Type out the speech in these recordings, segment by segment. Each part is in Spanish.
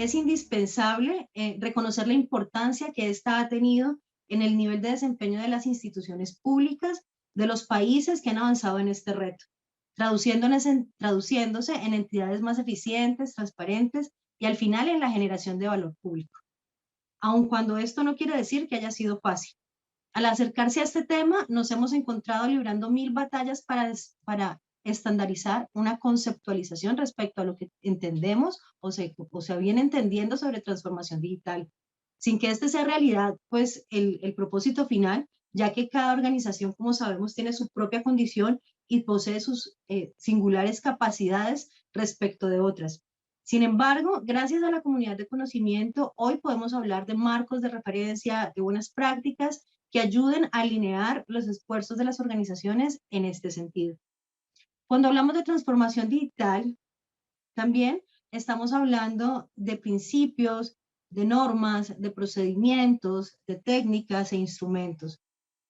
es indispensable reconocer la importancia que esta ha tenido en el nivel de desempeño de las instituciones públicas de los países que han avanzado en este reto, traduciéndose en entidades más eficientes, transparentes y al final en la generación de valor público. Aun cuando esto no quiere decir que haya sido fácil. Al acercarse a este tema, nos hemos encontrado librando 1000 batallas para estandarizar una conceptualización respecto a lo que entendemos o se viene entendiendo sobre transformación digital, sin que este sea realidad, pues el propósito final, ya que cada organización, como sabemos, tiene su propia condición y posee sus singulares capacidades respecto de otras. Sin embargo, gracias a la comunidad de conocimiento, hoy podemos hablar de marcos de referencia, de buenas prácticas que ayuden a alinear los esfuerzos de las organizaciones en este sentido. Cuando hablamos de transformación digital, también estamos hablando de principios, de normas, de procedimientos, de técnicas e instrumentos.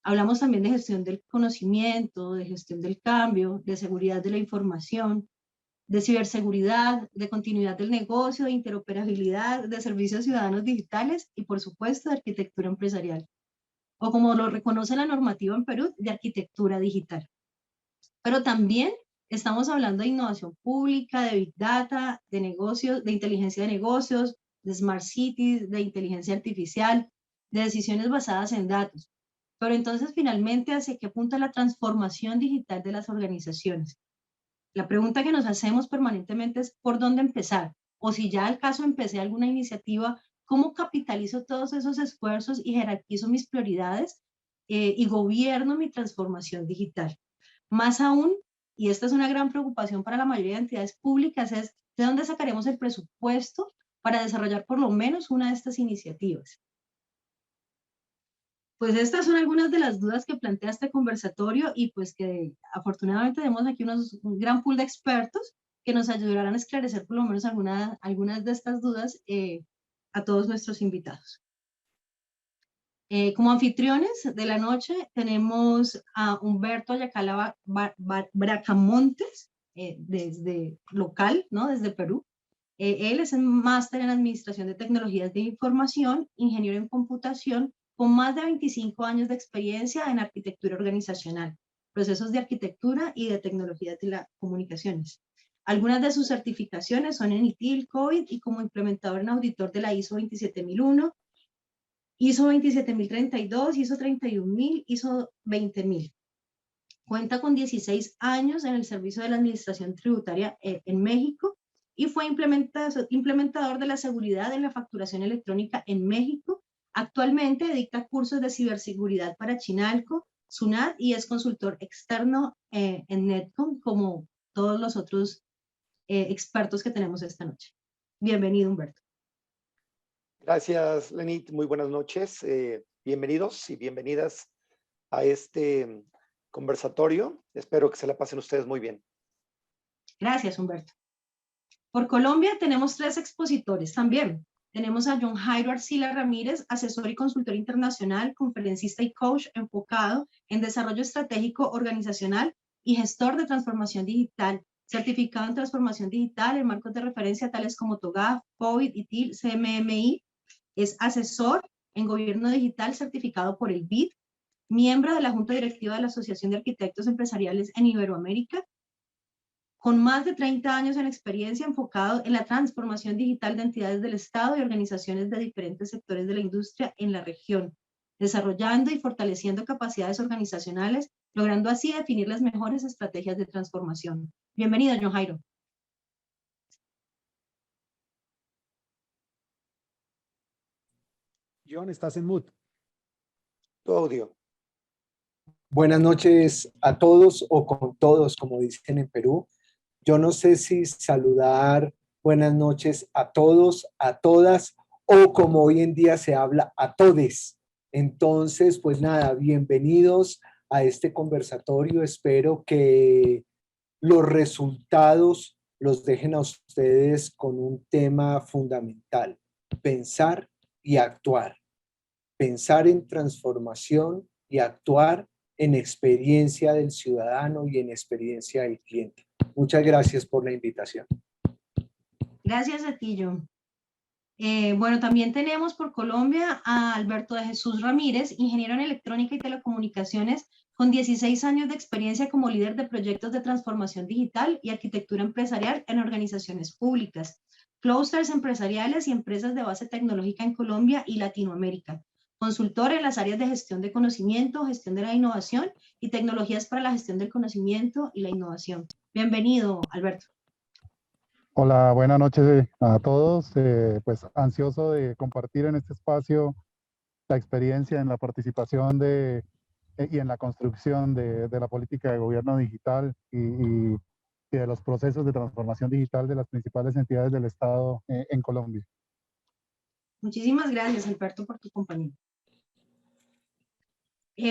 Hablamos también de gestión del conocimiento, de gestión del cambio, de seguridad de la información, de ciberseguridad, de continuidad del negocio, de interoperabilidad, de servicios ciudadanos digitales y, por supuesto, de arquitectura empresarial, o como lo reconoce la normativa en Perú, de arquitectura digital. Pero también estamos hablando de innovación pública, de Big Data, de negocios, de inteligencia de negocios, de Smart Cities, de inteligencia artificial, de decisiones basadas en datos. Pero entonces, finalmente, ¿hacia qué apunta la transformación digital de las organizaciones? La pregunta que nos hacemos permanentemente es ¿por dónde empezar? O si ya al caso empecé alguna iniciativa, ¿cómo capitalizo todos esos esfuerzos y jerarquizo mis prioridades y gobierno mi transformación digital? Más aún, y esta es una gran preocupación para la mayoría de entidades públicas, es ¿de dónde sacaremos el presupuesto para desarrollar por lo menos una de estas iniciativas? Pues estas son algunas de las dudas que plantea este conversatorio y pues que afortunadamente tenemos aquí un gran pool de expertos que nos ayudarán a esclarecer por lo menos algunas de estas dudas a todos nuestros invitados. Como anfitriones de la noche tenemos a Humberto Ayacala Bracamontes, desde local, ¿no? Desde Perú. Él es un máster en Administración de Tecnologías de Información, ingeniero en computación, con más de 25 años de experiencia en arquitectura organizacional, procesos de arquitectura y de tecnologías de las comunicaciones. Algunas de sus certificaciones son en ITIL, COVID y como implementador en auditor de la ISO 27001, ISO 27032, ISO 31000, ISO 20000. Cuenta con 16 años en el servicio de la Administración Tributaria en México y fue implementador de la seguridad en la facturación electrónica en México. Actualmente dicta cursos de ciberseguridad para Chinalco, SUNAT y es consultor externo en Netcom, como todos los otros expertos que tenemos esta noche. Bienvenido, Humberto. Gracias, Lenit. Muy buenas noches. Bienvenidos y bienvenidas a este conversatorio. Espero que se la pasen ustedes muy bien. Gracias, Humberto. Por Colombia tenemos 3 expositores también. Tenemos a John Jairo Arcila Ramírez, asesor y consultor internacional, conferencista y coach enfocado en desarrollo estratégico organizacional y gestor de transformación digital, certificado en transformación digital en marcos de referencia tales como TOGAF, COVID, ITIL, CMMI. Es asesor en gobierno digital certificado por el BID, miembro de la Junta Directiva de la Asociación de Arquitectos Empresariales en Iberoamérica, con más de 30 años en experiencia enfocado en la transformación digital de entidades del Estado y organizaciones de diferentes sectores de la industria en la región, desarrollando y fortaleciendo capacidades organizacionales, logrando así definir las mejores estrategias de transformación. Bienvenido, John Jairo. John, estás en mute. Tu audio. Buenas noches a todos o con todos, como dicen en Perú. Yo no sé si saludar buenas noches a todos, a todas, o como hoy en día se habla, a todes. Entonces, pues nada, bienvenidos a este conversatorio. Espero que los resultados los dejen a ustedes con un tema fundamental: pensar y actuar. Pensar en transformación y actuar en experiencia del ciudadano y en experiencia del cliente. Muchas gracias por la invitación. Gracias a ti, John. Bueno, también tenemos por Colombia a Alberto de Jesús Ramírez, ingeniero en electrónica y telecomunicaciones, con 16 años de experiencia como líder de proyectos de transformación digital y arquitectura empresarial en organizaciones públicas, clústeres empresariales y empresas de base tecnológica en Colombia y Latinoamérica. Consultor en las áreas de gestión de conocimiento, gestión de la innovación y tecnologías para la gestión del conocimiento y la innovación. Bienvenido, Alberto. Hola, buenas noches a todos. Pues ansioso de compartir en este espacio la experiencia en la participación y en la construcción de la política de gobierno digital y de los procesos de transformación digital de las principales entidades del Estado en Colombia. Muchísimas gracias, Alberto, por tu compañía.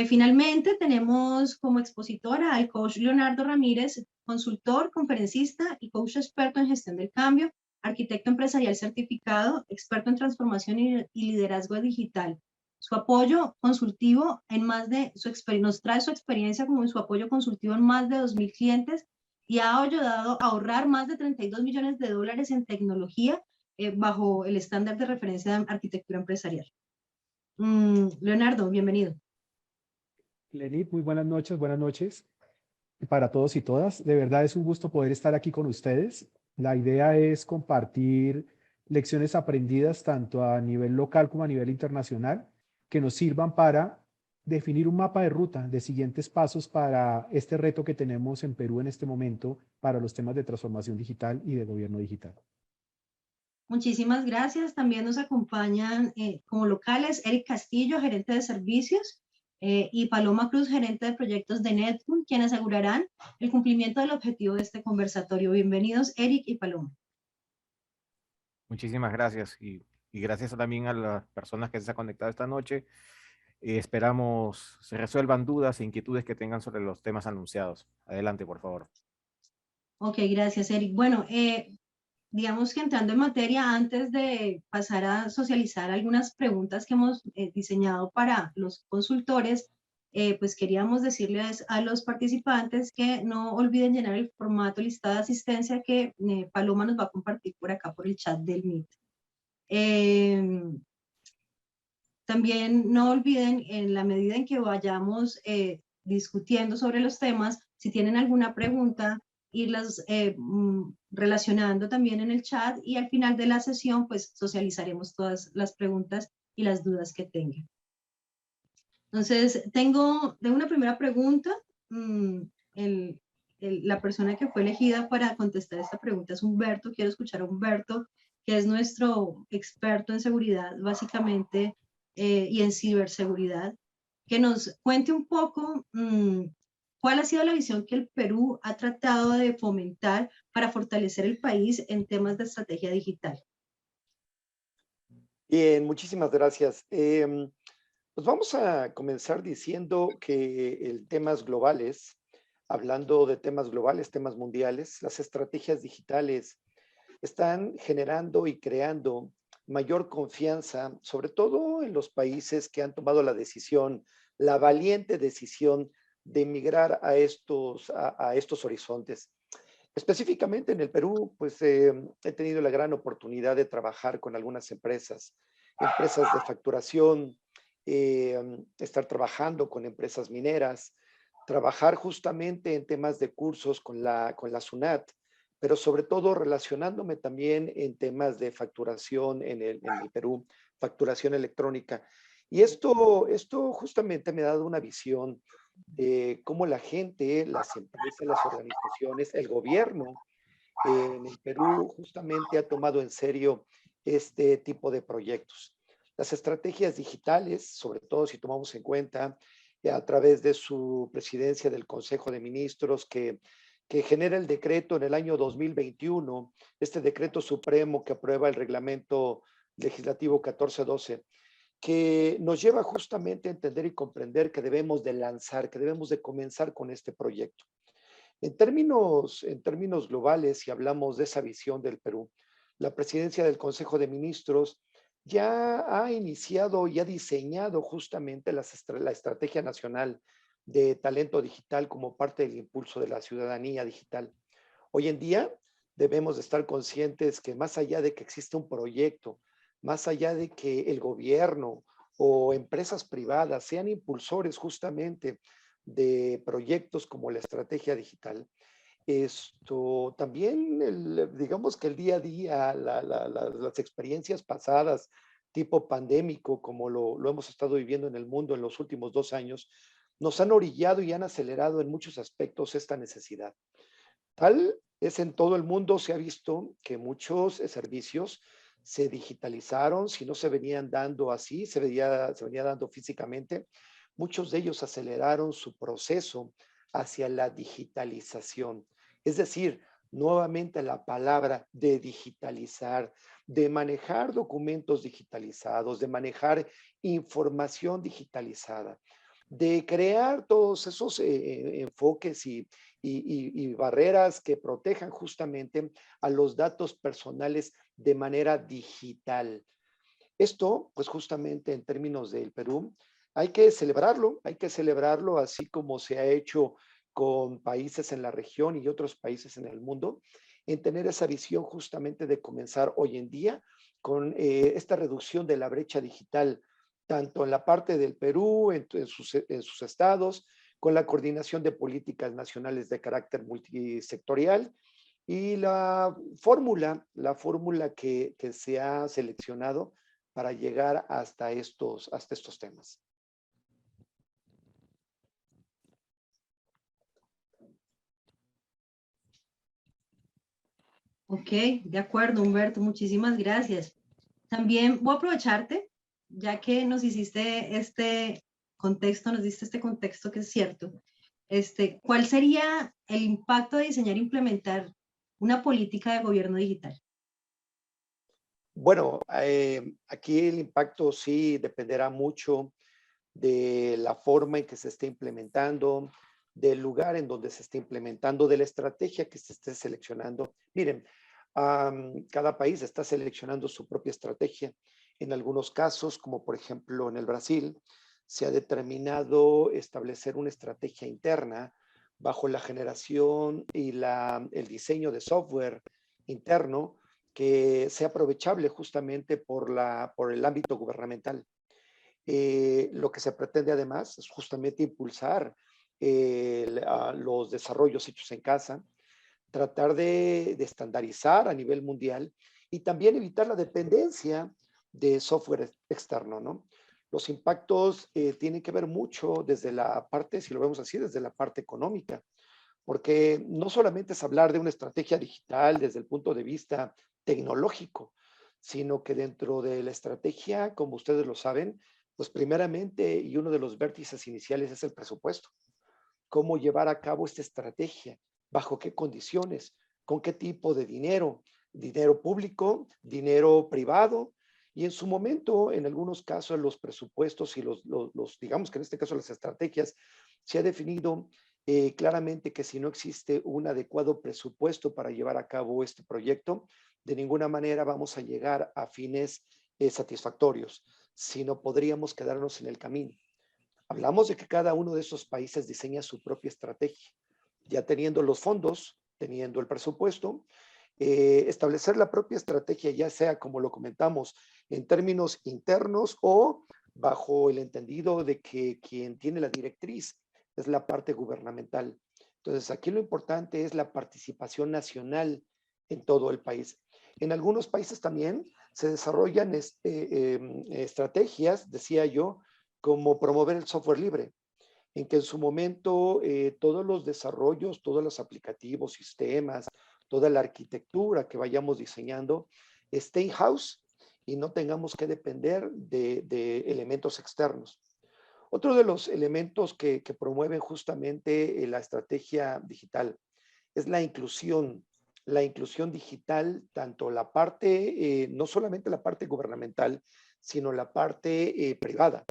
Finalmente, tenemos como expositora al coach Leonardo Ramírez, consultor, conferencista y coach experto en gestión del cambio, arquitecto empresarial certificado, experto en transformación y liderazgo digital. Su apoyo consultivo en más de nos trae su experiencia como en su apoyo consultivo en más de 2.000 clientes y ha ayudado a ahorrar más de 32 millones de dólares en tecnología bajo el estándar de referencia de arquitectura empresarial. Leonardo, bienvenido. Lenit, muy buenas noches para todos y todas. De verdad es un gusto poder estar aquí con ustedes. La idea es compartir lecciones aprendidas tanto a nivel local como a nivel internacional que nos sirvan para definir un mapa de ruta de siguientes pasos para este reto que tenemos en Perú en este momento para los temas de transformación digital y de gobierno digital. Muchísimas gracias. También nos acompañan como locales Eric Castillo, gerente de servicios, y Paloma Cruz, gerente de proyectos de Netfund, quienes asegurarán el cumplimiento del objetivo de este conversatorio. Bienvenidos, Eric y Paloma. Muchísimas gracias y gracias también a las personas que se han conectado esta noche. Esperamos se resuelvan dudas e inquietudes que tengan sobre los temas anunciados. Adelante, por favor. Ok, gracias, Eric. Bueno, digamos que entrando en materia, antes de pasar a socializar algunas preguntas que hemos diseñado para los consultores, pues queríamos decirles a los participantes que no olviden llenar el formato listado de asistencia que Paloma nos va a compartir por acá por el chat del Meet. También no olviden, en la medida en que vayamos discutiendo sobre los temas, si tienen alguna pregunta, irlas relacionando también en el chat y al final de la sesión pues socializaremos todas las preguntas y las dudas que tengan. Entonces, tengo una primera pregunta. La persona que fue elegida para contestar esta pregunta es Humberto. Quiero escuchar a Humberto, que es nuestro experto en seguridad, básicamente, y en ciberseguridad, que nos cuente un poco cuál ha sido la visión que el Perú ha tratado de fomentar para fortalecer el país en temas de estrategia digital. Bien, muchísimas gracias. Pues vamos a comenzar diciendo que en temas globales, hablando de temas globales, temas mundiales, las estrategias digitales están generando y creando mayor confianza, sobre todo en los países que han tomado la decisión, la valiente decisión de migrar a estos horizontes. Específicamente en el Perú, pues he tenido la gran oportunidad de trabajar con algunas empresas de facturación, estar trabajando con empresas mineras, trabajar justamente en temas de cursos con la SUNAT, pero sobre todo relacionándome también en temas de facturación en el Perú, facturación electrónica. Y esto justamente me ha dado una visión de cómo la gente, las empresas, las organizaciones, el gobierno en el Perú justamente ha tomado en serio este tipo de proyectos. Las estrategias digitales, sobre todo si tomamos en cuenta a través de su presidencia del Consejo de Ministros que genera el decreto en el año 2021, este decreto supremo que aprueba el reglamento legislativo 1412, que nos lleva justamente a entender y comprender que debemos de lanzar, que debemos de comenzar con este proyecto. En términos globales, si hablamos de esa visión del Perú, la presidencia del Consejo de Ministros ya ha iniciado y ha diseñado justamente la Estrategia Nacional de Talento Digital como parte del impulso de la ciudadanía digital. Hoy en día debemos de estar conscientes que más allá de que existe un proyecto más allá de que el gobierno o empresas privadas sean impulsores justamente de proyectos como la estrategia digital, esto también, digamos que el día a día, las experiencias pasadas, tipo pandémico, como lo hemos estado viviendo en el mundo en los últimos 2 años, nos han orillado y han acelerado en muchos aspectos esta necesidad. Tal es en todo el mundo, se ha visto que muchos servicios se digitalizaron, si no se venían dando así, se venía dando físicamente. Muchos de ellos aceleraron su proceso hacia la digitalización. Es decir, nuevamente la palabra de digitalizar, de manejar documentos digitalizados, de manejar información digitalizada, de crear todos esos enfoques y barreras que protejan justamente a los datos personales de manera digital. Esto, pues justamente en términos del Perú, hay que celebrarlo así como se ha hecho con países en la región y otros países en el mundo, en tener esa visión justamente de comenzar hoy en día con esta reducción de la brecha digital, tanto en la parte del Perú, en sus estados, con la coordinación de políticas nacionales de carácter multisectorial y la fórmula que se ha seleccionado para llegar hasta estos temas. Ok, de acuerdo, Humberto, muchísimas gracias. También voy a aprovecharte, ya que nos hiciste este contexto, nos diste este contexto que es cierto. ¿Cuál sería el impacto de diseñar e implementar una política de gobierno digital? Bueno, aquí el impacto sí dependerá mucho de la forma en que se esté implementando, del lugar en donde se esté implementando, de la estrategia que se esté seleccionando. Miren, cada país está seleccionando su propia estrategia. En algunos casos, como por ejemplo en el Brasil, se ha determinado establecer una estrategia interna bajo la generación y el diseño de software interno que sea aprovechable justamente por el ámbito gubernamental. Lo que se pretende además es justamente impulsar los desarrollos hechos en casa, tratar de estandarizar a nivel mundial y también evitar la dependencia de software externo, ¿no? Los impactos tienen que ver mucho desde la parte, si lo vemos así, desde la parte económica, porque no solamente es hablar de una estrategia digital desde el punto de vista tecnológico, sino que dentro de la estrategia, como ustedes lo saben, pues primeramente y uno de los vértices iniciales es el presupuesto. Cómo llevar a cabo esta estrategia, bajo qué condiciones, con qué tipo de dinero, dinero público, dinero privado, y en su momento, en algunos casos, los presupuestos y digamos que en este caso las estrategias, se ha definido claramente que si no existe un adecuado presupuesto para llevar a cabo este proyecto, de ninguna manera vamos a llegar a fines satisfactorios, sino podríamos quedarnos en el camino. Hablamos de que cada uno de esos países diseña su propia estrategia, ya teniendo los fondos, teniendo el presupuesto, establecer la propia estrategia, ya sea como lo comentamos, en términos internos o bajo el entendido de que quien tiene la directriz es la parte gubernamental. Entonces, aquí lo importante es la participación nacional en todo el país. En algunos países también se desarrollan estrategias, decía yo, como promover el software libre, en que en su momento todos los desarrollos, todos los aplicativos, sistemas, toda la arquitectura que vayamos diseñando esté in-house y no tengamos que depender de elementos externos. Otro de los elementos que promueven justamente la estrategia digital es la inclusión digital, tanto la parte, no solamente la parte gubernamental, sino la parte privada.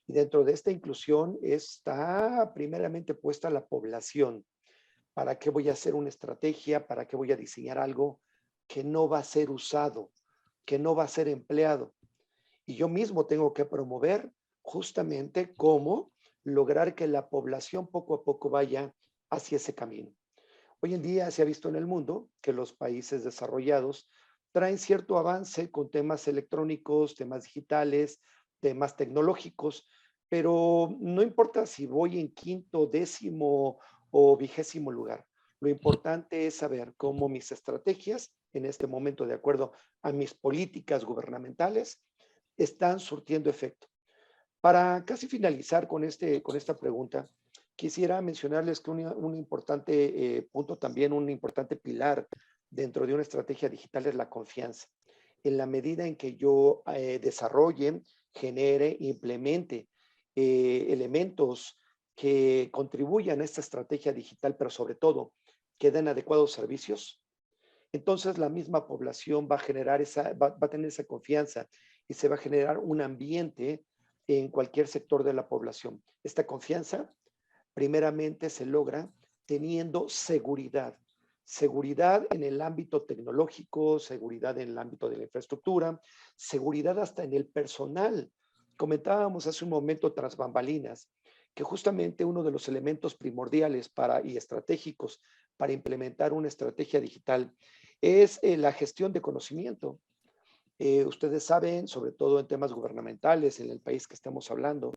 Y dentro de esta inclusión está primeramente puesta la población. ¿Para qué voy a hacer una estrategia? ¿Para qué voy a diseñar algo que no va a ser usado, que no va a ser empleado? Y yo mismo tengo que promover justamente cómo lograr que la población poco a poco vaya hacia ese camino. Hoy en día se ha visto en el mundo que los países desarrollados traen cierto avance con temas electrónicos, temas digitales, temas tecnológicos, pero no importa si voy en quinto, décimo o 20º lugar. Lo importante es saber cómo mis estrategias, en este momento de acuerdo a mis políticas gubernamentales, están surtiendo efecto. Para casi finalizar con esta pregunta, quisiera mencionarles que un importante punto también, un importante pilar dentro de una estrategia digital es la confianza. En la medida en que yo desarrolle, genere, implemente elementos que contribuyan a esta estrategia digital, pero sobre todo que den adecuados servicios, entonces la misma población va a generar va a tener esa confianza y se va a generar un ambiente en cualquier sector de la población. Esta confianza primeramente se logra teniendo seguridad. Seguridad en el ámbito tecnológico, seguridad en el ámbito de la infraestructura, seguridad hasta en el personal. Comentábamos hace un momento tras bambalinas que justamente uno de los elementos primordiales y estratégicos para implementar una estrategia digital es la gestión de conocimiento. Ustedes saben, sobre todo en temas gubernamentales, en el país que estamos hablando,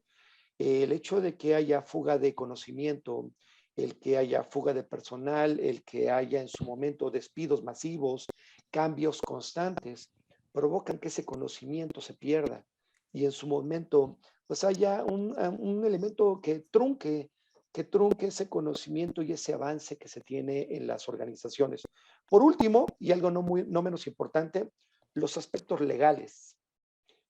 el hecho de que haya fuga de conocimiento, el que haya fuga de personal, el que haya en su momento despidos masivos, cambios constantes, provocan que ese conocimiento se pierda y en su momento pues haya un elemento que trunque ese conocimiento y ese avance que se tiene en las organizaciones. Por último, y algo no menos importante, los aspectos legales.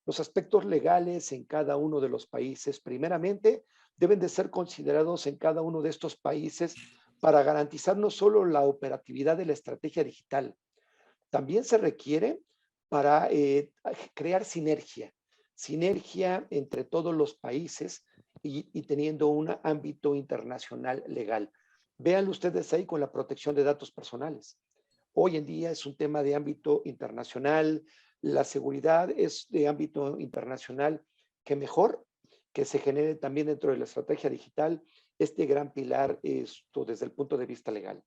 Los aspectos legales en cada uno de los países, primeramente, deben de ser considerados en cada uno de estos países para garantizar no solo la operatividad de la estrategia digital, también se requiere para crear sinergia entre todos los países y teniendo un ámbito internacional legal. Vean ustedes ahí con la protección de datos personales. Hoy en día es un tema de ámbito internacional, la seguridad es de ámbito internacional, que mejor que se genere también dentro de la estrategia digital este gran pilar desde el punto de vista legal.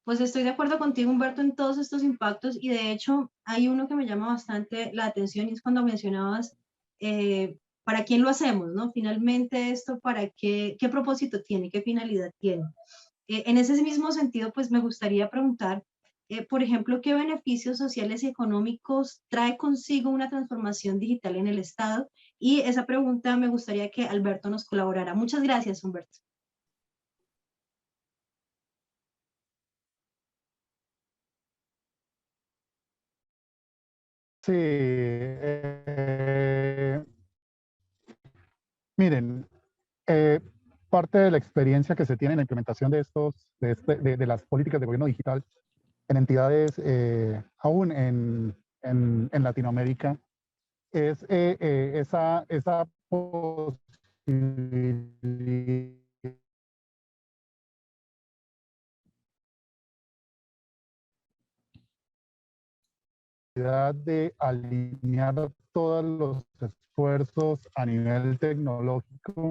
Pues estoy de acuerdo contigo, Humberto, en todos estos impactos y de hecho hay uno que me llama bastante la atención y es cuando mencionabas ¿para quién lo hacemos? ¿No? Finalmente esto, ¿para qué propósito tiene? ¿Qué finalidad tiene? En ese mismo sentido, pues me gustaría preguntar, por ejemplo, ¿qué beneficios sociales y económicos trae consigo una transformación digital en el Estado? Y esa pregunta me gustaría que Alberto nos colaborara. Muchas gracias, Humberto. Sí, miren, parte de la experiencia que se tiene en la implementación de de las políticas de gobierno digital en entidades, aún en Latinoamérica, es esa posibilidad de alinear todos los esfuerzos a nivel tecnológico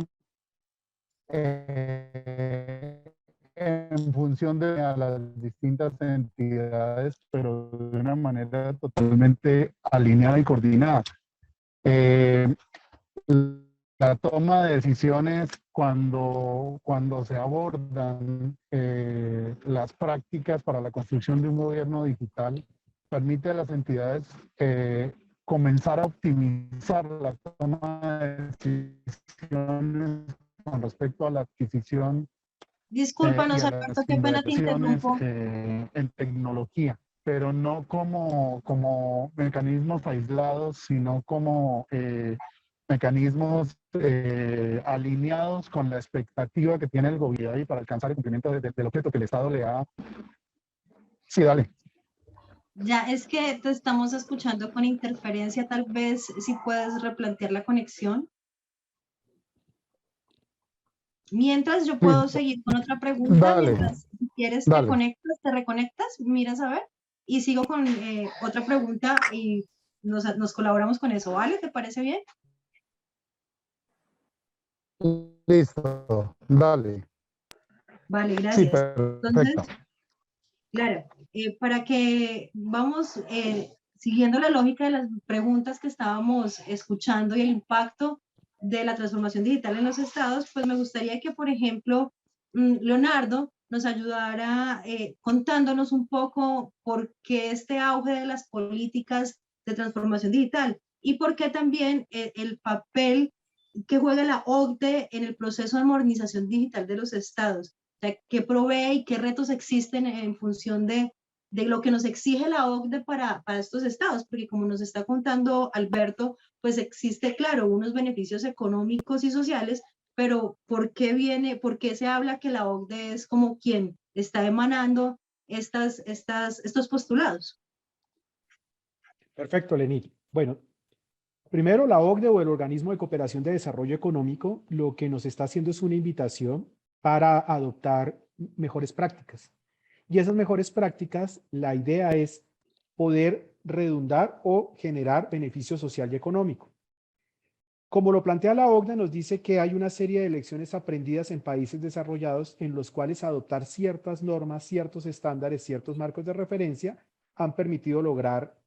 en función de a las distintas entidades, pero de una manera totalmente alineada y coordinada. La toma de decisiones cuando se abordan las prácticas para la construcción de un gobierno digital permite a las entidades comenzar a optimizar la toma de decisiones con respecto a la adquisición Discúlpanos, y a Alberto, las qué pena te inversiones interrumpo. en tecnología, pero no como mecanismos aislados, sino como mecanismos alineados con la expectativa que tiene el gobierno y para alcanzar el cumplimiento del objeto que el Estado le ha... Sí, dale. Ya es que te estamos escuchando con interferencia, tal vez si puedes replantear la conexión. Mientras yo puedo Listo. seguir con otra pregunta, Dale, mientras si quieres dale. te reconectas, miras a ver, y sigo con otra pregunta y nos colaboramos con eso, ¿vale? ¿Te parece bien? Listo, dale. Vale, Sí, gracias. Entonces, perfecto. Claro, para que vamos siguiendo la lógica de las preguntas que estábamos escuchando y el impacto de la transformación digital en los estados, pues me gustaría que, por ejemplo, Leonardo nos ayudara contándonos un poco por qué este auge de las políticas de transformación digital y por qué también el papel que juega la OCDE en el proceso de modernización digital de los estados. O sea, qué provee y qué retos existen en función de lo que nos exige la OCDE para estos estados, porque como nos está contando Alberto, pues existe, claro, unos beneficios económicos y sociales, pero ¿por qué se habla que la OCDE es como quien está emanando estos postulados? Perfecto, Lenit. Bueno, primero la OCDE o el Organismo de Cooperación de Desarrollo Económico lo que nos está haciendo es una invitación para adoptar mejores prácticas. Y esas mejores prácticas, la idea es poder redundar o generar beneficio social y económico. Como lo plantea la OCDE, nos dice que hay una serie de lecciones aprendidas en países desarrollados en los cuales adoptar ciertas normas, ciertos estándares, ciertos marcos de referencia han permitido lograr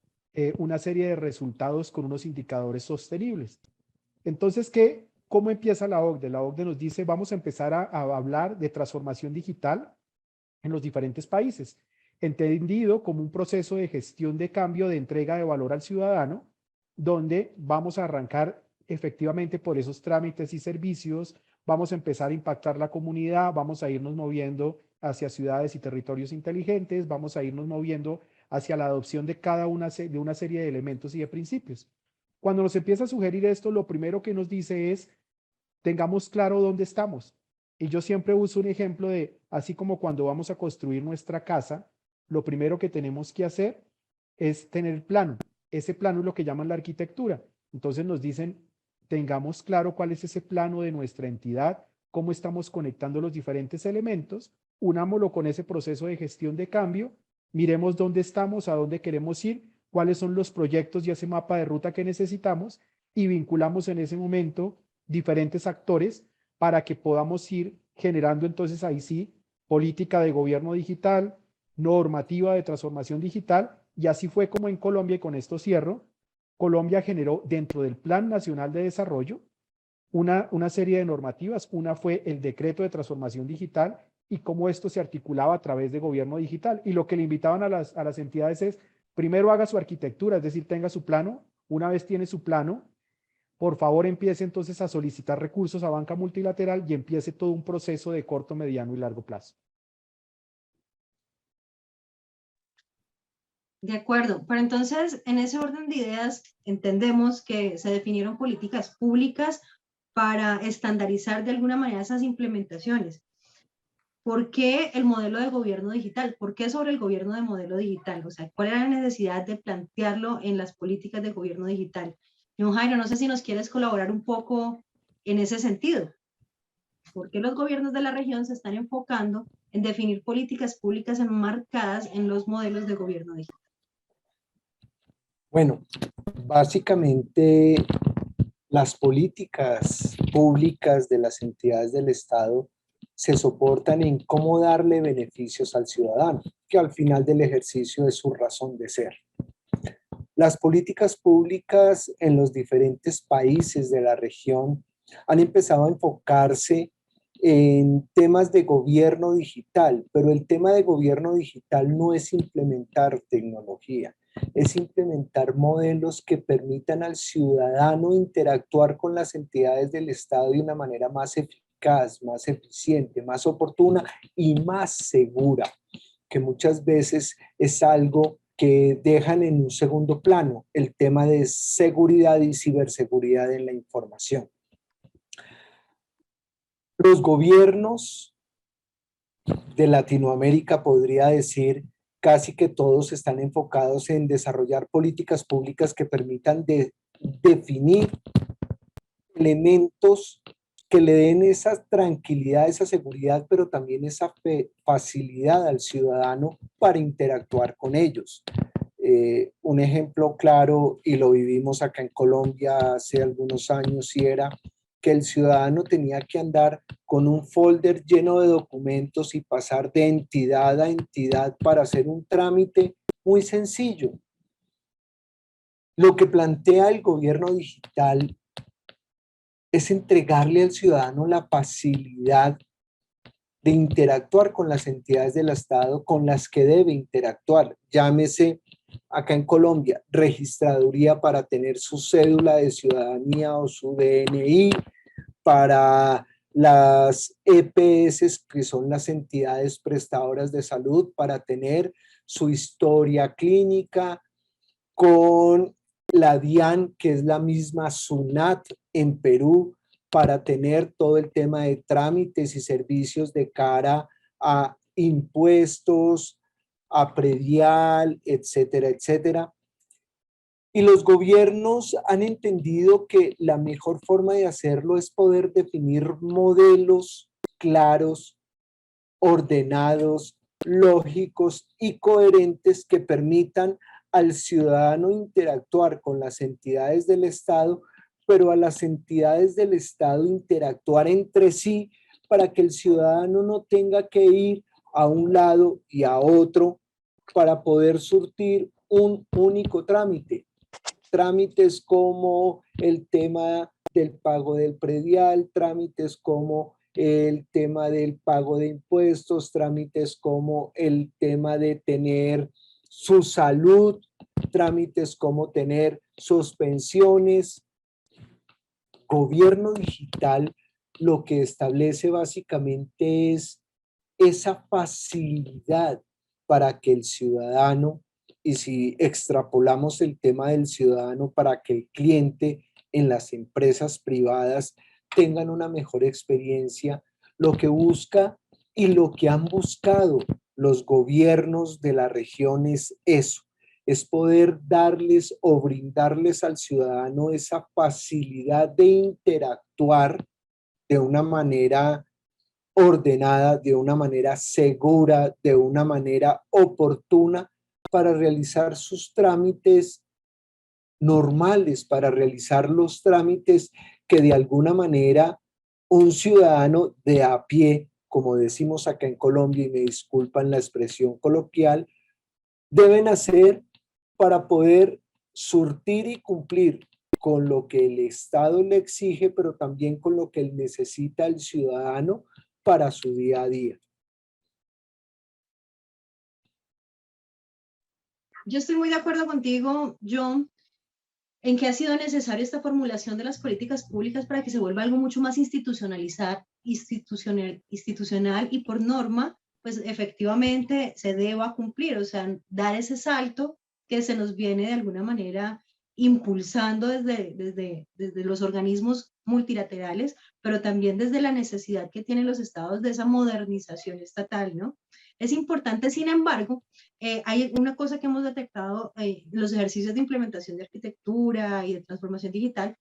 una serie de resultados con unos indicadores sostenibles. Entonces, ¿cómo empieza la OCDE? La OCDE nos dice, vamos a empezar a hablar de transformación digital en los diferentes países, entendido como un proceso de gestión de cambio de entrega de valor al ciudadano, donde vamos a arrancar efectivamente por esos trámites y servicios, vamos a empezar a impactar la comunidad, vamos a irnos moviendo hacia ciudades y territorios inteligentes, vamos a irnos moviendo hacia la adopción de una serie de elementos y de principios. Cuando nos empieza a sugerir esto, lo primero que nos dice es, tengamos claro dónde estamos. Y yo siempre uso un ejemplo de, así como cuando vamos a construir nuestra casa, lo primero que tenemos que hacer es tener el plano. Ese plano es lo que llaman la arquitectura. Entonces nos dicen, tengamos claro cuál es ese plano de nuestra entidad, cómo estamos conectando los diferentes elementos, unámoslo con ese proceso de gestión de cambio, miremos dónde estamos, a dónde queremos ir, cuáles son los proyectos y ese mapa de ruta que necesitamos y vinculamos en ese momento diferentes actores para que podamos ir generando entonces ahí sí política de gobierno digital, normativa de transformación digital, y así fue como en Colombia, y con esto cierro, Colombia generó dentro del Plan Nacional de Desarrollo una serie de normativas. Una fue el decreto de transformación digital y cómo esto se articulaba a través de gobierno digital. Y lo que le invitaban a las entidades es, primero haga su arquitectura, es decir, tenga su plano. Una vez tiene su plano, por favor empiece entonces a solicitar recursos a banca multilateral y empiece todo un proceso de corto, mediano y largo plazo. De acuerdo, pero entonces en ese orden de ideas entendemos que se definieron políticas públicas para estandarizar de alguna manera esas implementaciones. ¿Por qué el modelo de gobierno digital? ¿Por qué sobre el gobierno de modelo digital? O sea, ¿cuál era la necesidad de plantearlo en las políticas de gobierno digital? John Jairo, no sé si nos quieres colaborar un poco en ese sentido. ¿Por qué los gobiernos de la región se están enfocando en definir políticas públicas enmarcadas en los modelos de gobierno digital? Bueno, básicamente las políticas públicas de las entidades del Estado se soportan en cómo darle beneficios al ciudadano, que al final del ejercicio es su razón de ser. Las políticas públicas en los diferentes países de la región han empezado a enfocarse en temas de gobierno digital, pero el tema de gobierno digital no es implementar tecnología, es implementar modelos que permitan al ciudadano interactuar con las entidades del Estado de una manera más eficaz, más eficiente, más oportuna y más segura, que muchas veces es algo que dejan en un segundo plano, el tema de seguridad y ciberseguridad en la información. Los gobiernos de Latinoamérica, podría decir, casi que todos están enfocados en desarrollar políticas públicas que permitan definir elementos que le den esa tranquilidad, esa seguridad, pero también esa facilidad al ciudadano para interactuar con ellos. Un ejemplo claro, y lo vivimos acá en Colombia hace algunos años, y era que el ciudadano tenía que andar con un folder lleno de documentos y pasar de entidad a entidad para hacer un trámite muy sencillo. Lo que plantea el gobierno digital es entregarle al ciudadano la facilidad de interactuar con las entidades del Estado con las que debe interactuar. Llámese acá en Colombia, registraduría para tener su cédula de ciudadanía o su DNI, para las EPS, que son las entidades prestadoras de salud, para tener su historia clínica, con la DIAN, que es la misma SUNAT en Perú, para tener todo el tema de trámites y servicios de cara a impuestos, a predial, etcétera, etcétera. Y los gobiernos han entendido que la mejor forma de hacerlo es poder definir modelos claros, ordenados, lógicos y coherentes que permitan al ciudadano interactuar con las entidades del Estado, pero a las entidades del Estado interactuar entre sí para que el ciudadano no tenga que ir a un lado y a otro para poder surtir un único trámite. Trámites como el tema del pago del predial, trámites como el tema del pago de impuestos, trámites como el tema de tener su salud, trámites como tener sus pensiones. Gobierno digital lo que establece básicamente es esa facilidad para que el ciudadano, y si extrapolamos el tema del ciudadano, para que el cliente en las empresas privadas tengan una mejor experiencia, lo que busca y lo que han buscado los gobiernos de la región es eso, es poder darles o brindarles al ciudadano esa facilidad de interactuar de una manera ordenada, de una manera segura, de una manera oportuna para realizar sus trámites normales, para realizar los trámites que de alguna manera un ciudadano de a pie, como decimos acá en Colombia, y me disculpan la expresión coloquial, deben hacer para poder surtir y cumplir con lo que el Estado le exige, pero también con lo que él necesita el ciudadano para su día a día. Yo estoy muy de acuerdo contigo, John, en que ha sido necesaria esta formulación de las políticas públicas para que se vuelva algo mucho más institucional y por norma, pues efectivamente se deba cumplir, o sea, dar ese salto que se nos viene de alguna manera impulsando desde los organismos multilaterales, pero también desde la necesidad que tienen los estados de esa modernización estatal, ¿no? Es importante, sin embargo, hay una cosa que hemos detectado en los ejercicios de implementación de arquitectura y de transformación digital,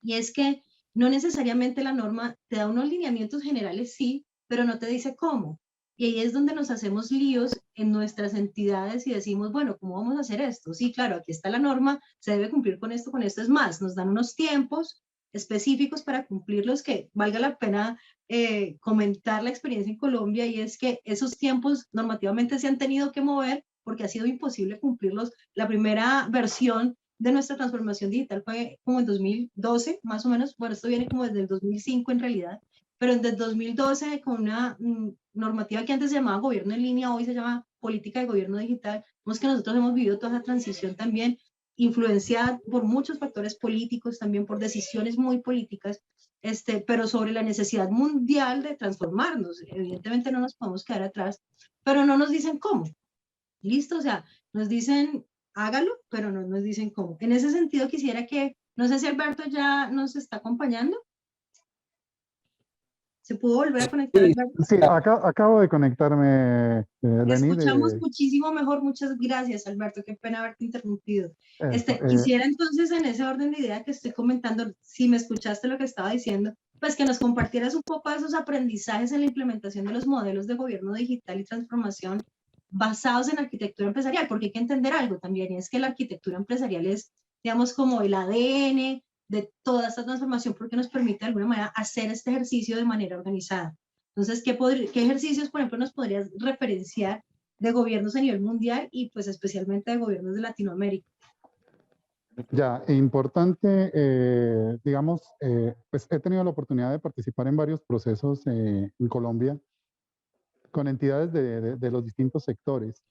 y es que no necesariamente la norma te da unos lineamientos generales, sí, pero no te dice cómo. Y ahí es donde nos hacemos líos en nuestras entidades y decimos, bueno, ¿cómo vamos a hacer esto? Sí, claro, aquí está la norma, se debe cumplir con esto. Es más, nos dan unos tiempos específicos para cumplirlos que valga la pena comentar la experiencia en Colombia, y es que esos tiempos normativamente se han tenido que mover porque ha sido imposible cumplirlos. La primera versión de nuestra transformación digital fue como en 2012, más o menos. Bueno, esto viene como desde el 2005 en realidad, pero desde el 2012 con una normativa que antes se llamaba gobierno en línea, hoy se llama política de gobierno digital. Vemos que nosotros hemos vivido toda esa transición también influenciada por muchos factores políticos, también por decisiones muy políticas, pero sobre la necesidad mundial de transformarnos. Evidentemente no nos podemos quedar atrás, pero no nos dicen cómo. ¿Listo? O sea, nos dicen hágalo, pero no nos dicen cómo. En ese sentido quisiera que, no sé si Alberto ya nos está acompañando. ¿Se pudo volver a conectar, Alberto? Sí, acabo de conectarme, Te Lenny. escuchamos muchísimo mejor. Muchas gracias, Alberto. Qué pena haberte interrumpido. Quisiera entonces, en ese orden de idea que estoy comentando, si me escuchaste lo que estaba diciendo, pues que nos compartieras un poco de esos aprendizajes en la implementación de los modelos de gobierno digital y transformación basados en arquitectura empresarial, porque hay que entender algo también, y es que la arquitectura empresarial es, digamos, como el ADN de toda esta transformación porque nos permite de alguna manera hacer este ejercicio de manera organizada. Entonces, ¿qué ejercicios, por ejemplo, nos podrías referenciar de gobiernos a nivel mundial y pues especialmente de gobiernos de Latinoamérica? Ya, importante, digamos, pues he tenido la oportunidad de participar en varios procesos en Colombia con entidades de los distintos sectores.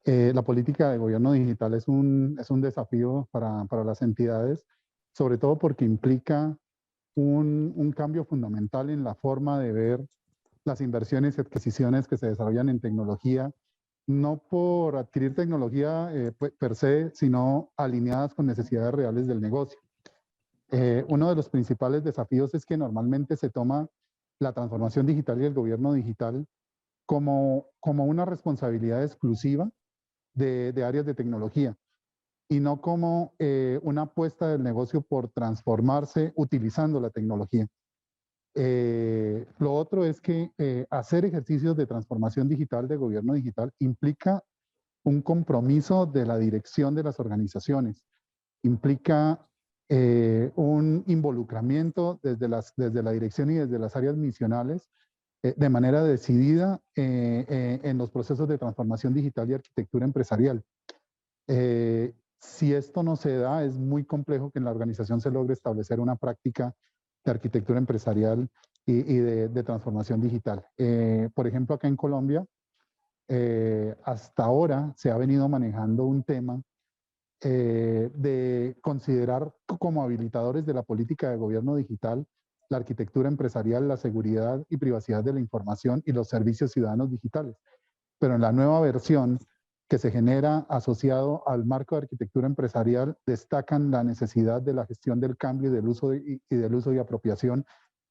La política de gobierno digital es un desafío para las entidades, sobre todo porque implica un cambio fundamental en la forma de ver las inversiones y adquisiciones que se desarrollan en tecnología, no por adquirir tecnología per se, sino alineadas con necesidades reales del negocio. Uno de los principales desafíos es que normalmente se toma la transformación digital y el gobierno digital como una responsabilidad exclusiva de áreas de tecnología y no como una apuesta del negocio por transformarse utilizando la tecnología. Lo otro es que hacer ejercicios de transformación digital, de gobierno digital, implica un compromiso de la dirección de las organizaciones, implica un involucramiento desde la dirección y desde las áreas misionales de manera decidida en los procesos de transformación digital y arquitectura empresarial. Si esto no se da, es muy complejo que en la organización se logre establecer una práctica de arquitectura empresarial y de transformación digital. Por ejemplo, acá en Colombia, hasta ahora se ha venido manejando un tema de considerar como habilitadores de la política de gobierno digital la arquitectura empresarial, la seguridad y privacidad de la información y los servicios ciudadanos digitales. Pero en la nueva versión que se genera asociado al marco de arquitectura empresarial, destacan la necesidad de la gestión del cambio y del uso y apropiación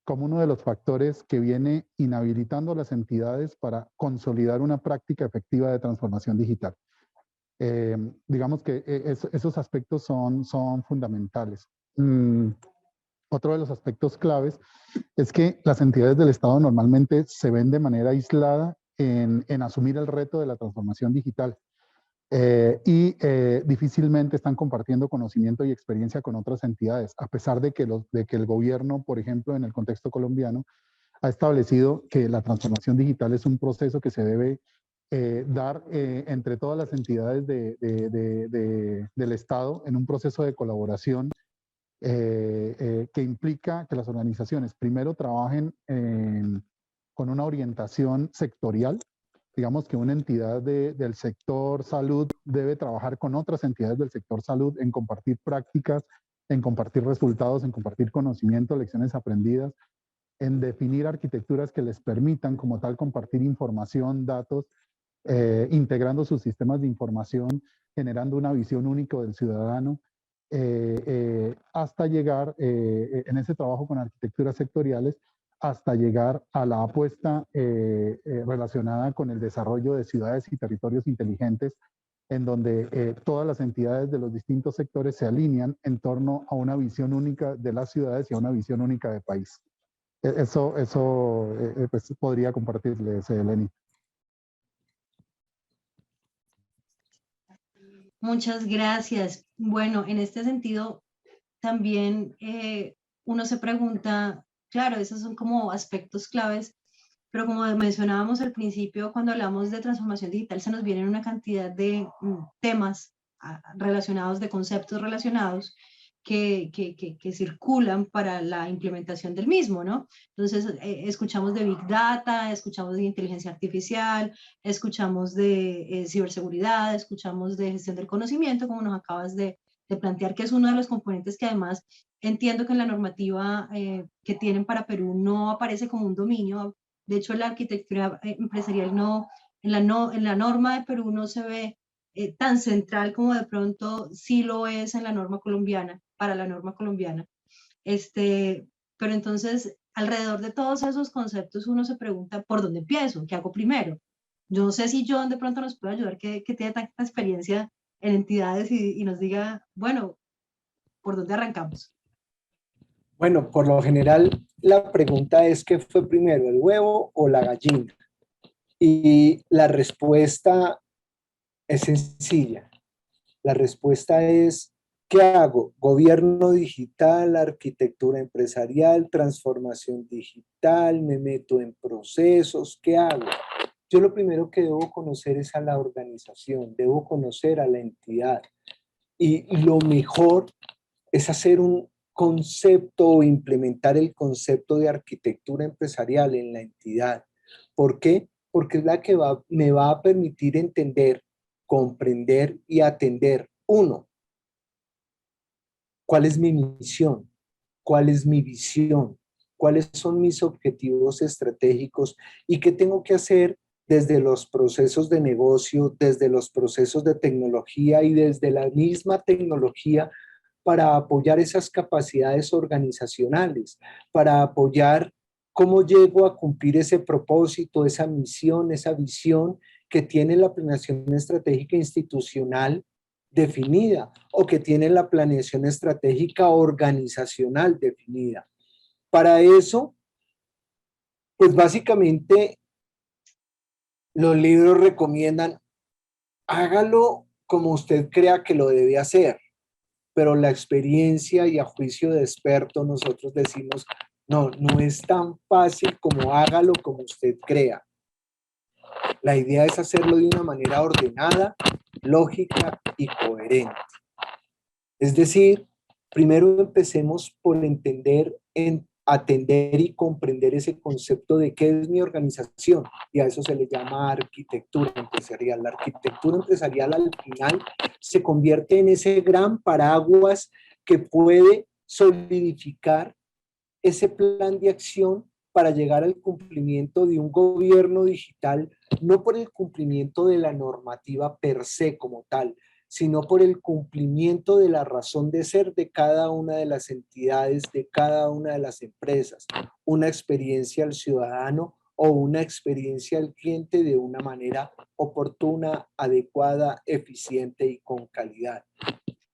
como uno de los factores que viene inhabilitando a las entidades para consolidar una práctica efectiva de transformación digital. Digamos que esos aspectos son fundamentales. Otro de los aspectos claves es que las entidades del Estado normalmente se ven de manera aislada en asumir el reto de la transformación digital y difícilmente están compartiendo conocimiento y experiencia con otras entidades, a pesar de que el gobierno, por ejemplo, en el contexto colombiano, ha establecido que la transformación digital es un proceso que se debe dar entre todas las entidades del Estado en un proceso de colaboración que implica que las organizaciones primero trabajen con una orientación sectorial. Digamos que una entidad del sector salud debe trabajar con otras entidades del sector salud en compartir prácticas, en compartir resultados, en compartir conocimiento, lecciones aprendidas, en definir arquitecturas que les permitan como tal compartir información, datos, integrando sus sistemas de información, generando una visión única del ciudadano, hasta llegar en ese trabajo con arquitecturas sectoriales, hasta llegar a la apuesta relacionada con el desarrollo de ciudades y territorios inteligentes, en donde todas las entidades de los distintos sectores se alinean en torno a una visión única de las ciudades y a una visión única de país. Eso pues podría compartirles, Lenny. Muchas gracias. Bueno, en este sentido, también uno se pregunta, claro, esos son como aspectos claves, pero como mencionábamos al principio, cuando hablamos de transformación digital, se nos vienen una cantidad de temas relacionados, de conceptos relacionados, que circulan para la implementación del mismo, ¿no? Entonces, escuchamos de Big Data, escuchamos de inteligencia artificial, escuchamos de ciberseguridad, escuchamos de gestión del conocimiento, como nos acabas de plantear, que es uno de los componentes que además entiendo que en la normativa que tienen para Perú no aparece como un dominio. De hecho, la arquitectura empresarial en la norma de Perú no se ve tan central como de pronto sí lo es en la norma colombiana, para la norma colombiana. Pero entonces, alrededor de todos esos conceptos, uno se pregunta, ¿por dónde empiezo? ¿Qué hago primero? Yo no sé si John de pronto nos puede ayudar, que tiene tanta experiencia en entidades y nos diga, bueno, ¿por dónde arrancamos? Bueno, por lo general, la pregunta es, ¿qué fue primero, el huevo o la gallina? Y la respuesta es sencilla. La respuesta es ¿Qué hago? Gobierno digital, arquitectura empresarial, transformación digital, me meto en procesos, ¿qué hago? Yo lo primero que debo conocer es a la organización, debo conocer a la entidad. Y lo mejor es hacer un concepto o implementar el concepto de arquitectura empresarial en la entidad. ¿Por qué? Porque es la que me va a permitir entender, comprender y atender, uno, ¿cuál es mi misión? ¿Cuál es mi visión? ¿Cuáles son mis objetivos estratégicos? ¿Y qué tengo que hacer desde los procesos de negocio, desde los procesos de tecnología y desde la misma tecnología para apoyar esas capacidades organizacionales, para apoyar cómo llego a cumplir ese propósito, esa misión, esa visión que tiene la planeación estratégica institucional definida o que tiene la planeación estratégica organizacional definida? Para eso, pues básicamente los libros recomiendan, hágalo como usted crea que lo debe hacer, pero la experiencia y a juicio de experto nosotros decimos, no, no es tan fácil como hágalo como usted crea. La idea es hacerlo de una manera ordenada, lógica y coherente. Es decir, primero empecemos por atender y comprender ese concepto de qué es mi organización, y a eso se le llama arquitectura empresarial. La arquitectura empresarial al final se convierte en ese gran paraguas que puede solidificar ese plan de acción para llegar al cumplimiento de un gobierno digital, no por el cumplimiento de la normativa per se como tal, sino por el cumplimiento de la razón de ser de cada una de las entidades, de cada una de las empresas, una experiencia al ciudadano o una experiencia al cliente de una manera oportuna, adecuada, eficiente y con calidad.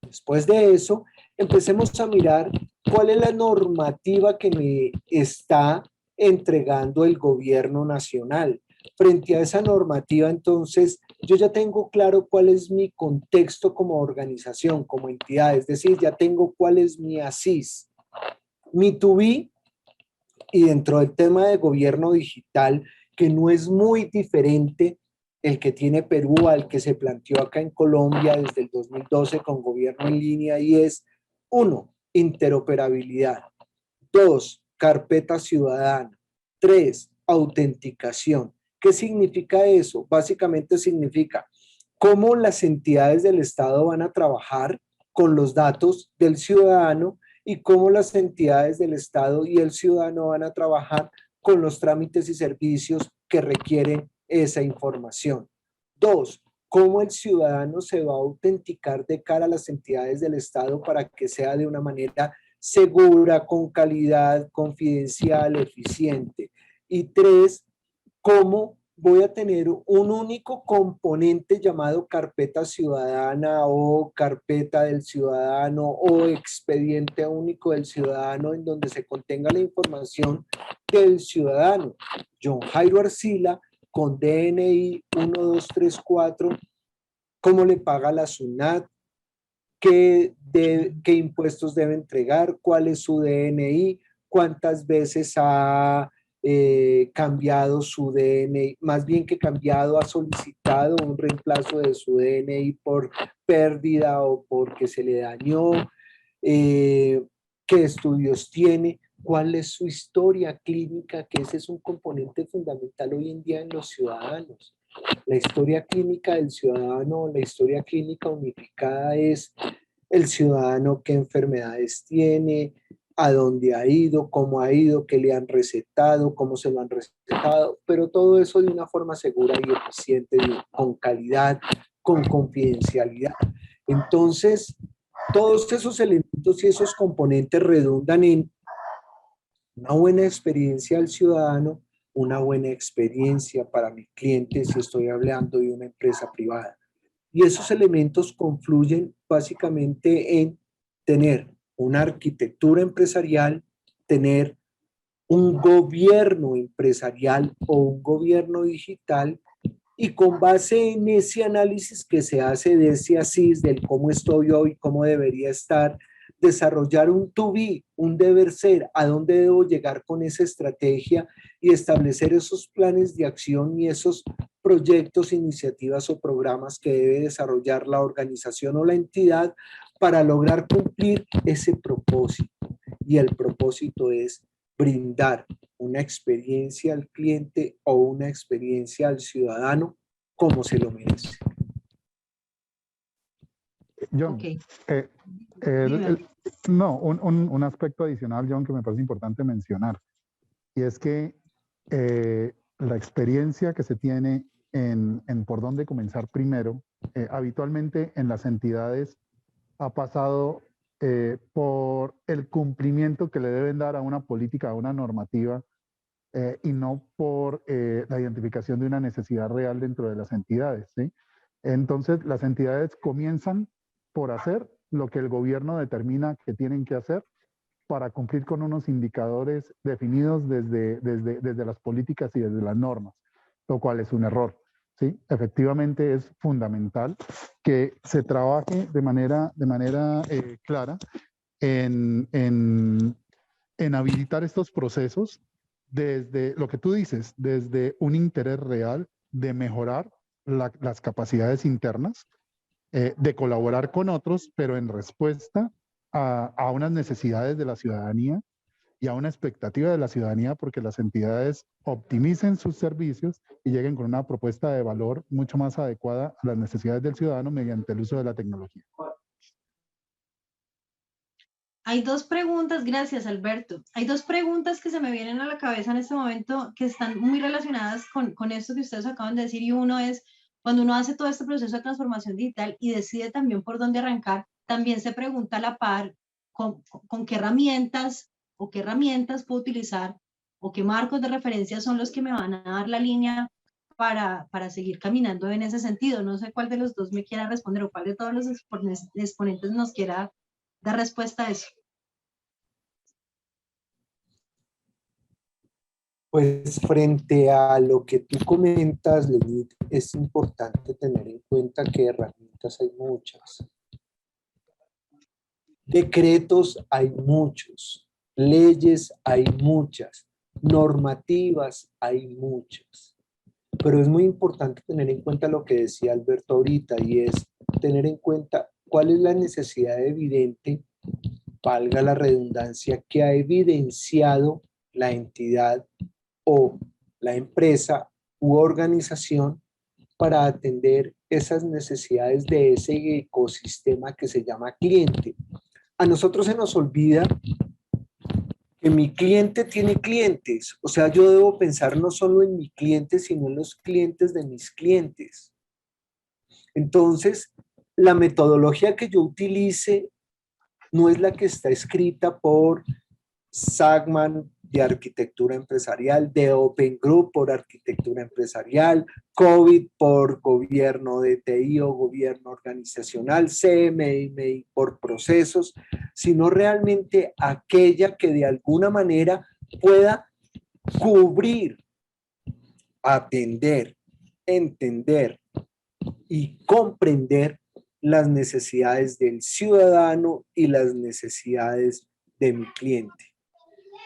Después de eso, empecemos a mirar cuál es la normativa que me está entregando el gobierno nacional. Frente a esa normativa, entonces, yo ya tengo claro cuál es mi contexto como organización, como entidad, es decir, ya tengo cuál es mi ASIS, mi to-be, y dentro del tema de gobierno digital, que no es muy diferente el que tiene Perú al que se planteó acá en Colombia desde el 2012 con gobierno en línea, y es 1, interoperabilidad, 2, carpeta ciudadana, 3, autenticación. ¿Qué significa eso? Básicamente significa cómo las entidades del Estado van a trabajar con los datos del ciudadano y cómo las entidades del Estado y el ciudadano van a trabajar con los trámites y servicios que requieren esa información. 2, cómo el ciudadano se va a autenticar de cara a las entidades del Estado para que sea de una manera segura, con calidad, confidencial, eficiente. Y 3, cómo voy a tener un único componente llamado carpeta ciudadana o carpeta del ciudadano o expediente único del ciudadano en donde se contenga la información del ciudadano. John Jairo Arcila con DNI 1234, cómo le paga la SUNAT, qué impuestos debe entregar, cuál es su DNI, cuántas veces ha cambiado su DNI, más bien que cambiado, ha solicitado un reemplazo de su DNI por pérdida o porque se le dañó, qué estudios tiene, cuál es su historia clínica, que ese es un componente fundamental hoy en día en los ciudadanos. La historia clínica del ciudadano, la historia clínica unificada es el ciudadano qué enfermedades tiene, a dónde ha ido, cómo ha ido, qué le han recetado, cómo se lo han recetado, pero todo eso de una forma segura y eficiente, con calidad, con confidencialidad. Entonces, todos esos elementos y esos componentes redundan en una buena experiencia al ciudadano, una buena experiencia para mi cliente si estoy hablando de una empresa privada. Y esos elementos confluyen básicamente en tener una arquitectura empresarial, tener un gobierno empresarial o un gobierno digital y con base en ese análisis que se hace de ese ASIS, del cómo estoy hoy, cómo debería estar, desarrollar un to be, un deber ser, a dónde debo llegar con esa estrategia y establecer esos planes de acción y esos proyectos, iniciativas o programas que debe desarrollar la organización o la entidad para lograr cumplir ese propósito. Y el propósito es brindar una experiencia al cliente o una experiencia al ciudadano como se lo merece. John, Ok. no, un aspecto adicional, John, que me parece importante mencionar, y es que la experiencia que se tiene en por dónde comenzar primero, habitualmente en las entidades ha pasado por el cumplimiento que le deben dar a una política, a una normativa, y no por la identificación de una necesidad real dentro de las entidades, ¿sí? Entonces, las entidades comienzan por hacer lo que el gobierno determina que tienen que hacer para cumplir con unos indicadores definidos desde las políticas y desde las normas, lo cual es un error, ¿sí? Efectivamente es fundamental que se trabaje de manera clara en habilitar estos procesos desde lo que tú dices, desde un interés real de mejorar las capacidades internas, de colaborar con otros, pero en respuesta a unas necesidades de la ciudadanía y a una expectativa de la ciudadanía, porque las entidades optimicen sus servicios y lleguen con una propuesta de valor mucho más adecuada a las necesidades del ciudadano mediante el uso de la tecnología. Hay dos preguntas, gracias Alberto. Hay dos preguntas que se me vienen a la cabeza en este momento que están muy relacionadas con esto que ustedes acaban de decir, y uno es, cuando uno hace todo este proceso de transformación digital y decide también por dónde arrancar, también se pregunta a la par con qué herramientas o qué herramientas puedo utilizar o qué marcos de referencia son los que me van a dar la línea para seguir caminando en ese sentido. No sé cuál de los dos me quiera responder o cuál de todos los exponentes nos quiera dar respuesta a eso. Pues frente a lo que tú comentas, Lenit, es importante tener en cuenta que herramientas hay muchas. Decretos hay muchos, leyes hay muchas, normativas hay muchas. Pero es muy importante tener en cuenta lo que decía Alberto ahorita, y es tener en cuenta cuál es la necesidad evidente, valga la redundancia, que ha evidenciado la entidad o la empresa u organización para atender esas necesidades de ese ecosistema que se llama cliente. A nosotros se nos olvida que mi cliente tiene clientes, o sea, yo debo pensar no solo en mi cliente, sino en los clientes de mis clientes. Entonces, la metodología que yo utilice no es la que está escrita por Sagman de arquitectura empresarial, de Open Group por arquitectura empresarial, COVID por gobierno de TI o gobierno organizacional, CMI por procesos, sino realmente aquella que de alguna manera pueda cubrir, atender, entender y comprender las necesidades del ciudadano y las necesidades de mi cliente.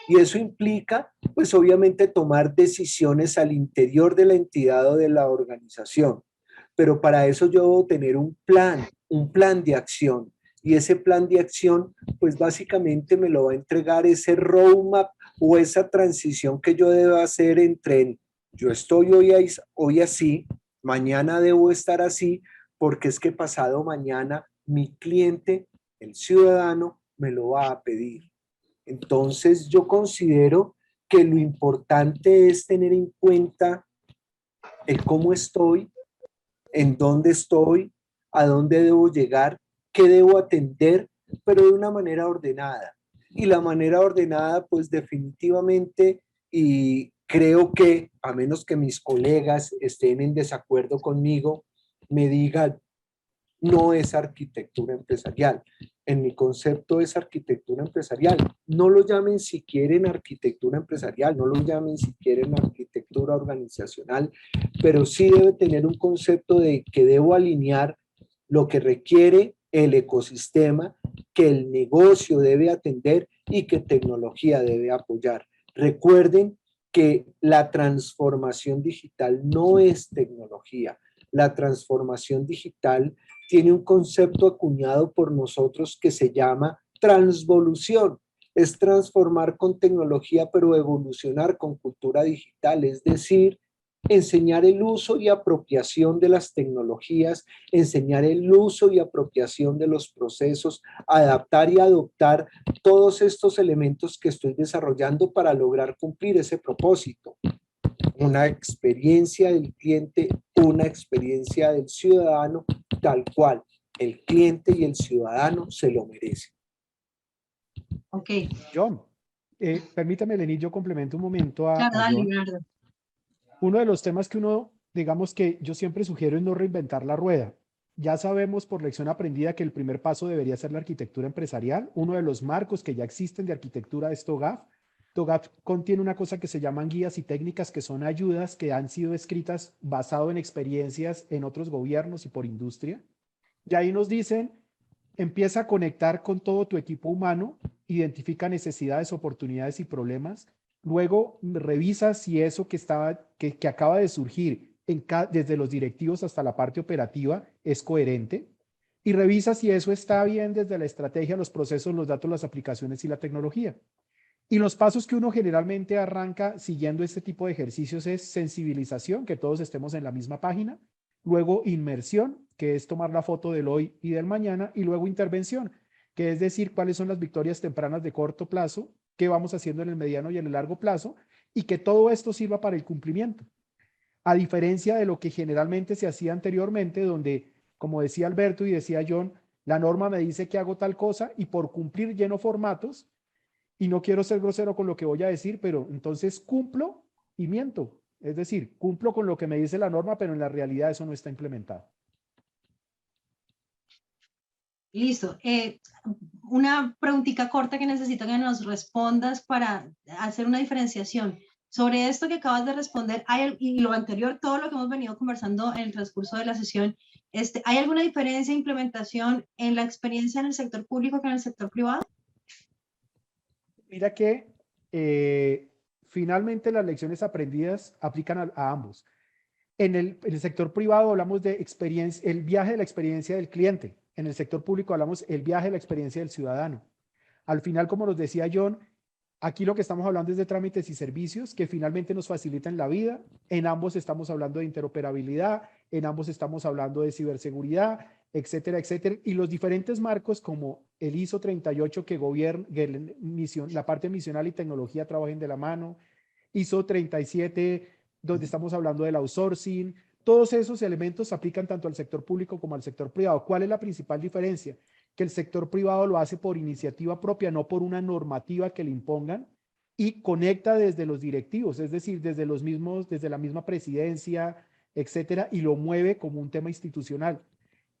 Y eso implica, pues obviamente, tomar decisiones al interior de la entidad o de la organización. Pero para eso yo debo tener un plan de acción. Y ese plan de acción, pues básicamente me lo va a entregar ese roadmap o esa transición que yo debo hacer entre yo estoy hoy así, mañana debo estar así, porque es que pasado mañana mi cliente, el ciudadano, me lo va a pedir. Entonces yo considero que lo importante es tener en cuenta el cómo estoy, en dónde estoy, a dónde debo llegar, qué debo atender, pero de una manera ordenada. Y la manera ordenada, pues definitivamente, y creo que a menos que mis colegas estén en desacuerdo conmigo, me digan, no es arquitectura empresarial. En mi concepto es arquitectura empresarial. No lo llamen si quieren arquitectura empresarial, no lo llamen si quieren arquitectura organizacional, pero sí debe tener un concepto de que debo alinear lo que requiere el ecosistema, que el negocio debe atender y que tecnología debe apoyar. Recuerden que la transformación digital no es tecnología. La transformación digital tiene un concepto acuñado por nosotros que se llama transvolución. Es transformar con tecnología, pero evolucionar con cultura digital, es decir, enseñar el uso y apropiación de las tecnologías, enseñar el uso y apropiación de los procesos, adaptar y adoptar todos estos elementos que estoy desarrollando para lograr cumplir ese propósito. Una experiencia del cliente, una experiencia del ciudadano, tal cual el cliente y el ciudadano se lo merecen. Ok. John, permítame, Lenny, yo complemento un momento a Claro, dale, John. Leonardo. Uno de los temas que uno, digamos que yo siempre sugiero es no reinventar la rueda. Ya sabemos por lección aprendida que el primer paso debería ser la arquitectura empresarial. Uno de los marcos que ya existen de arquitectura es TOGAF. TOGAF contiene una cosa que se llaman guías y técnicas, que son ayudas que han sido escritas basado en experiencias en otros gobiernos y por industria. Y ahí nos dicen, empieza a conectar con todo tu equipo humano, identifica necesidades, oportunidades y problemas. Luego revisa si eso que acaba de surgir desde los directivos hasta la parte operativa es coherente. Y revisa si eso está bien desde la estrategia, los procesos, los datos, las aplicaciones y la tecnología. Y los pasos que uno generalmente arranca siguiendo este tipo de ejercicios es sensibilización, que todos estemos en la misma página. Luego inmersión, que es tomar la foto del hoy y del mañana. Y luego intervención, que es decir cuáles son las victorias tempranas de corto plazo, qué vamos haciendo en el mediano y en el largo plazo, y que todo esto sirva para el cumplimiento. A diferencia de lo que generalmente se hacía anteriormente, donde, como decía Alberto y decía John, la norma me dice que hago tal cosa y por cumplir lleno formatos, y no quiero ser grosero con lo que voy a decir, pero entonces cumplo y miento. Es decir, cumplo con lo que me dice la norma, pero en la realidad eso no está implementado. Listo. Una preguntita corta que necesito que nos respondas para hacer una diferenciación. Sobre esto que acabas de responder, y lo anterior, todo lo que hemos venido conversando en el transcurso de la sesión, ¿hay alguna diferencia de implementación en la experiencia en el sector público que en el sector privado? Mira que finalmente las lecciones aprendidas aplican a ambos. En el sector privado hablamos de experiencia, el viaje de la experiencia del cliente. En el sector público hablamos el viaje de la experiencia del ciudadano. Al final, como nos decía John, aquí lo que estamos hablando es de trámites y servicios que finalmente nos facilitan la vida. En ambos estamos hablando de interoperabilidad, en ambos estamos hablando de ciberseguridad, etcétera, etcétera. Y los diferentes marcos como el ISO 38 que gobierna la parte misional y tecnología trabajen de la mano, ISO 37 donde estamos hablando del outsourcing, todos esos elementos aplican tanto al sector público como al sector privado. ¿Cuál es la principal diferencia? Que el sector privado lo hace por iniciativa propia, no por una normativa que le impongan, y conecta desde los directivos, es decir, desde la misma presidencia, etcétera, y lo mueve como un tema institucional.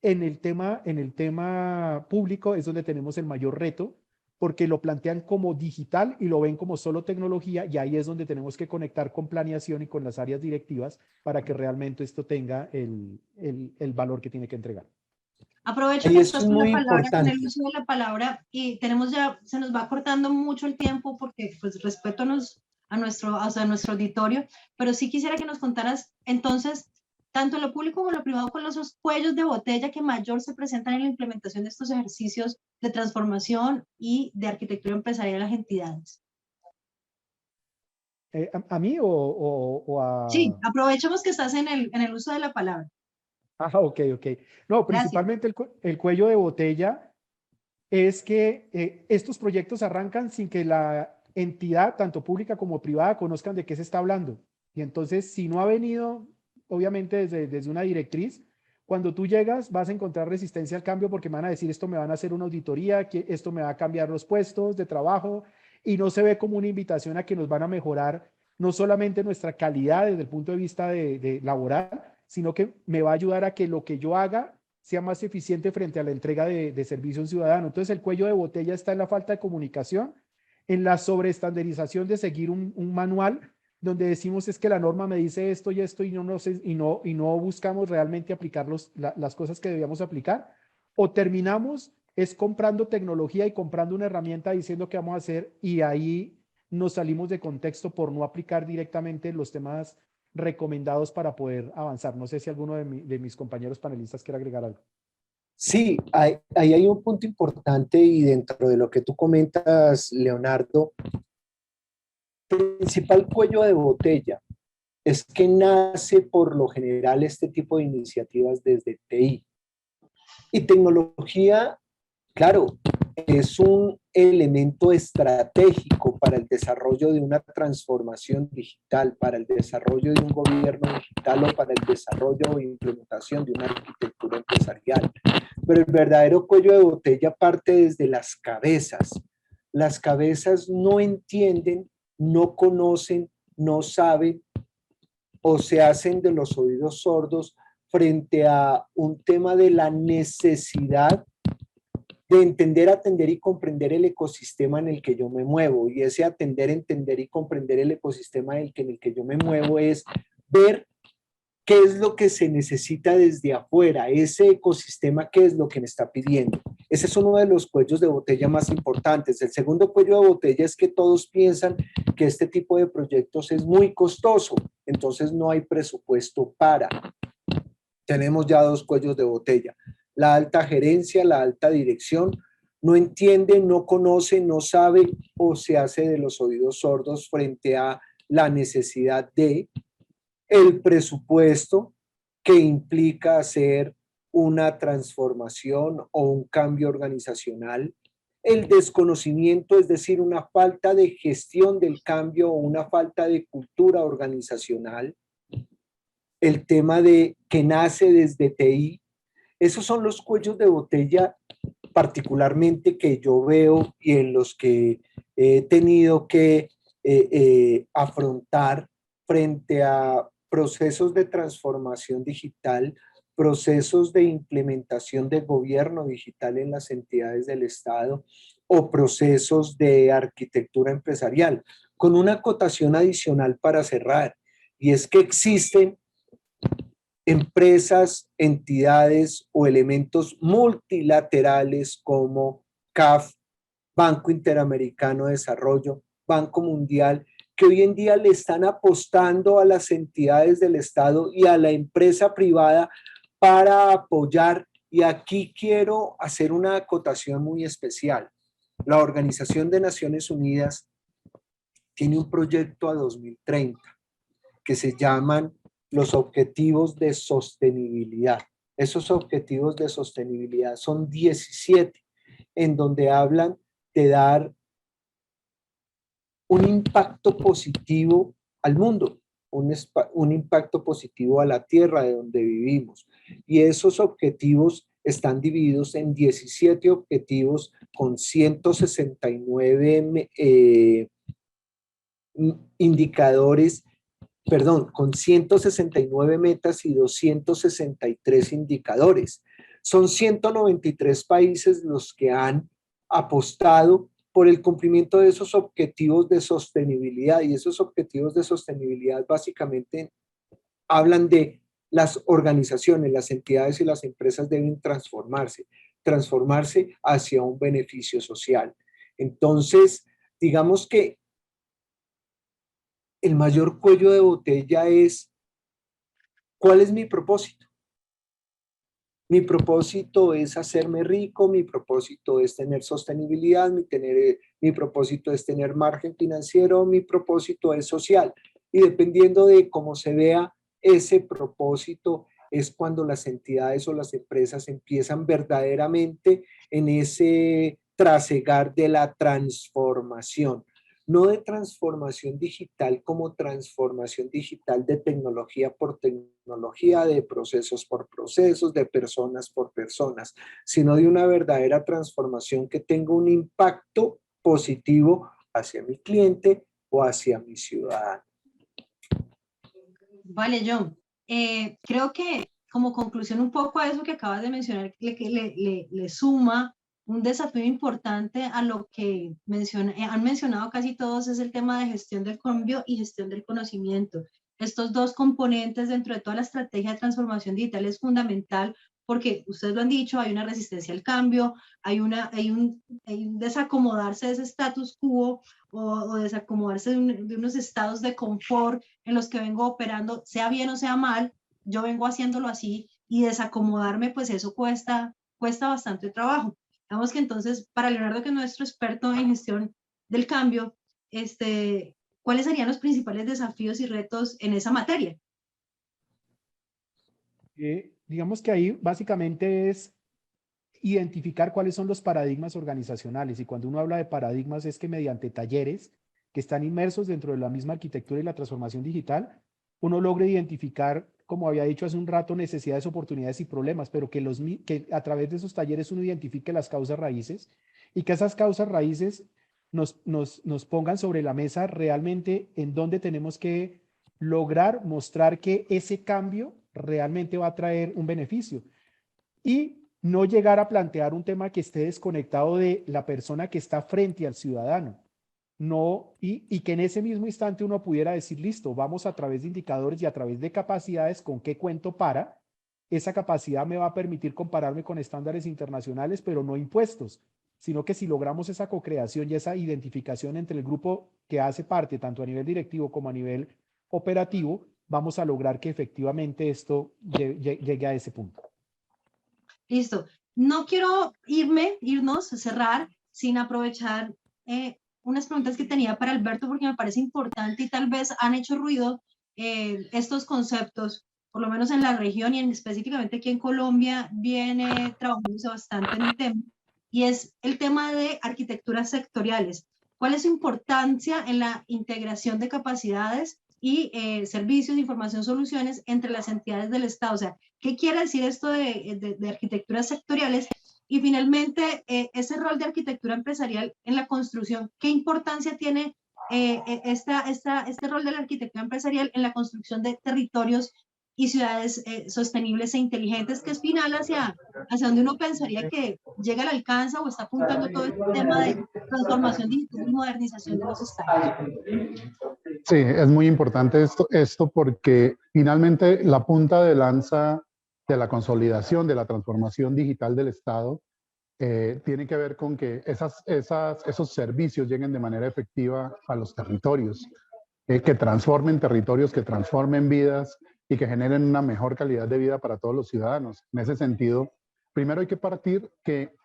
En el tema público es donde tenemos el mayor reto, porque lo plantean como digital y lo ven como solo tecnología, y ahí es donde tenemos que conectar con planeación y con las áreas directivas para que realmente esto tenga el valor que tiene que entregar. Aprovecho que estás con la palabra, con el uso de la palabra, y se nos va cortando mucho el tiempo porque pues respeto a nuestro auditorio, pero sí quisiera que nos contaras entonces, tanto en lo público como en lo privado, con los cuellos de botella que mayor se presentan en la implementación de estos ejercicios de transformación y de arquitectura empresarial de las entidades. ¿A mí o a...? Sí, aprovechemos que estás en el uso de la palabra. Ok. No, principalmente el cuello de botella es que estos proyectos arrancan sin que la entidad, tanto pública como privada, conozcan de qué se está hablando. Y entonces, si no ha venido, obviamente desde una directriz, cuando tú llegas vas a encontrar resistencia al cambio porque me van a decir esto me van a hacer una auditoría, que esto me va a cambiar los puestos de trabajo, y no se ve como una invitación a que nos van a mejorar no solamente nuestra calidad desde el punto de vista de laboral, sino que me va a ayudar a que lo que yo haga sea más eficiente frente a la entrega de servicio a un ciudadano. Entonces el cuello de botella está en la falta de comunicación, en la sobreestandarización de seguir un manual donde decimos es que la norma me dice esto y esto y no buscamos realmente aplicar las cosas que debíamos aplicar, o terminamos es comprando tecnología y comprando una herramienta diciendo qué vamos a hacer y ahí nos salimos de contexto por no aplicar directamente los temas recomendados para poder avanzar. No sé si alguno de mis compañeros panelistas quiere agregar algo. Sí, ahí hay un punto importante y dentro de lo que tú comentas, Leonardo, el principal cuello de botella es que nace por lo general este tipo de iniciativas desde TI. Y tecnología, claro, es un elemento estratégico para el desarrollo de una transformación digital, para el desarrollo de un gobierno digital o para el desarrollo o implementación de una arquitectura empresarial. Pero el verdadero cuello de botella parte desde las cabezas. Las cabezas no entienden, no conocen, no saben o se hacen de los oídos sordos frente a un tema de la necesidad de entender, atender y comprender el ecosistema en el que yo me muevo. Y ese atender, entender y comprender el ecosistema en el que yo me muevo es ver qué es lo que se necesita desde afuera, ese ecosistema, qué es lo que me está pidiendo. Ese es uno de los cuellos de botella más importantes. El segundo cuello de botella es que todos piensan que este tipo de proyectos es muy costoso, entonces no hay presupuesto para. Tenemos ya dos cuellos de botella. La alta gerencia, la alta dirección, no entiende, no conoce, no sabe o se hace de los oídos sordos frente a la necesidad de el presupuesto que implica hacer una transformación o un cambio organizacional, el desconocimiento, es decir, una falta de gestión del cambio o una falta de cultura organizacional, el tema de que nace desde TI. Esos son los cuellos de botella particularmente que yo veo y en los que he tenido que afrontar frente a procesos de transformación digital, procesos de implementación de gobierno digital en las entidades del Estado o procesos de arquitectura empresarial. Con una acotación adicional para cerrar, y es que existen empresas, entidades o elementos multilaterales como CAF, Banco Interamericano de Desarrollo, Banco Mundial, que hoy en día le están apostando a las entidades del Estado y a la empresa privada para apoyar. Y aquí quiero hacer una acotación muy especial. La Organización de Naciones Unidas tiene un proyecto a 2030 que se llaman los objetivos de sostenibilidad. Esos objetivos de sostenibilidad son 17, en donde hablan de dar un impacto positivo al mundo, un impacto positivo a la tierra de donde vivimos. Y esos objetivos están divididos en 17 objetivos con 169 indicadores, con 169 metas y 263 indicadores. Son 193 países los que han apostado por el cumplimiento de esos objetivos de sostenibilidad, y esos objetivos de sostenibilidad básicamente hablan de las organizaciones, las entidades y las empresas deben transformarse hacia un beneficio social. Entonces, digamos que el mayor cuello de botella es, ¿cuál es mi propósito? Mi propósito es hacerme rico, mi propósito es tener sostenibilidad, mi propósito es tener margen financiero, mi propósito es social. Y dependiendo de cómo se vea ese propósito, es cuando las entidades o las empresas empiezan verdaderamente en ese trasegar de la transformación. No de transformación digital como transformación digital de tecnología por tecnología, de procesos por procesos, de personas por personas, sino de una verdadera transformación que tenga un impacto positivo hacia mi cliente o hacia mi ciudadano. Vale, John. Creo que como conclusión un poco a eso que acabas de mencionar, le suma un desafío importante a lo que han mencionado casi todos, es el tema de gestión del cambio y gestión del conocimiento. Estos dos componentes dentro de toda la estrategia de transformación digital es fundamental porque ustedes lo han dicho, hay una resistencia al cambio, hay un desacomodarse de ese status quo o desacomodarse de unos estados de confort en los que vengo operando, sea bien o sea mal, yo vengo haciéndolo así y desacomodarme, pues eso cuesta bastante trabajo. Digamos que entonces, para Leonardo, que es nuestro experto en gestión del cambio, ¿cuáles serían los principales desafíos y retos en esa materia? Digamos que ahí básicamente es identificar cuáles son los paradigmas organizacionales. Y cuando uno habla de paradigmas es que mediante talleres que están inmersos dentro de la misma arquitectura y la transformación digital, uno logra identificar, como había dicho hace un rato, necesidades, oportunidades y problemas, pero que a través de esos talleres uno identifique las causas raíces y que esas causas raíces nos pongan sobre la mesa realmente en dónde tenemos que lograr mostrar que ese cambio realmente va a traer un beneficio. Y no llegar a plantear un tema que esté desconectado de la persona que está frente al ciudadano. No, y que en ese mismo instante uno pudiera decir, listo, vamos a través de indicadores y a través de capacidades, ¿con qué cuento para? Esa capacidad me va a permitir compararme con estándares internacionales, pero no impuestos, sino que si logramos esa co-creación y esa identificación entre el grupo que hace parte, tanto a nivel directivo como a nivel operativo, vamos a lograr que efectivamente esto llegue a ese punto. Listo. No quiero cerrar sin aprovechar unas preguntas que tenía para Alberto porque me parece importante y tal vez han hecho ruido estos conceptos, por lo menos en la región y específicamente aquí en Colombia, viene trabajándose bastante en el tema y es el tema de arquitecturas sectoriales. ¿Cuál es su importancia en la integración de capacidades y servicios, información, soluciones entre las entidades del Estado? O sea, ¿qué quiere decir esto de arquitecturas sectoriales? Y finalmente, ese rol de arquitectura empresarial en la construcción, ¿qué importancia tiene este rol de la arquitectura empresarial en la construcción de territorios y ciudades sostenibles e inteligentes, que es final hacia donde uno pensaría que llega al alcance o está apuntando todo este tema de transformación digital y modernización de los estados? Sí, es muy importante esto porque finalmente la punta de lanza de la consolidación, de la transformación digital del Estado, tiene que ver con que esos servicios lleguen de manera efectiva a los territorios, que transformen territorios, que transformen vidas y que generen una mejor calidad de vida para todos los ciudadanos. En ese sentido, primero hay que partir que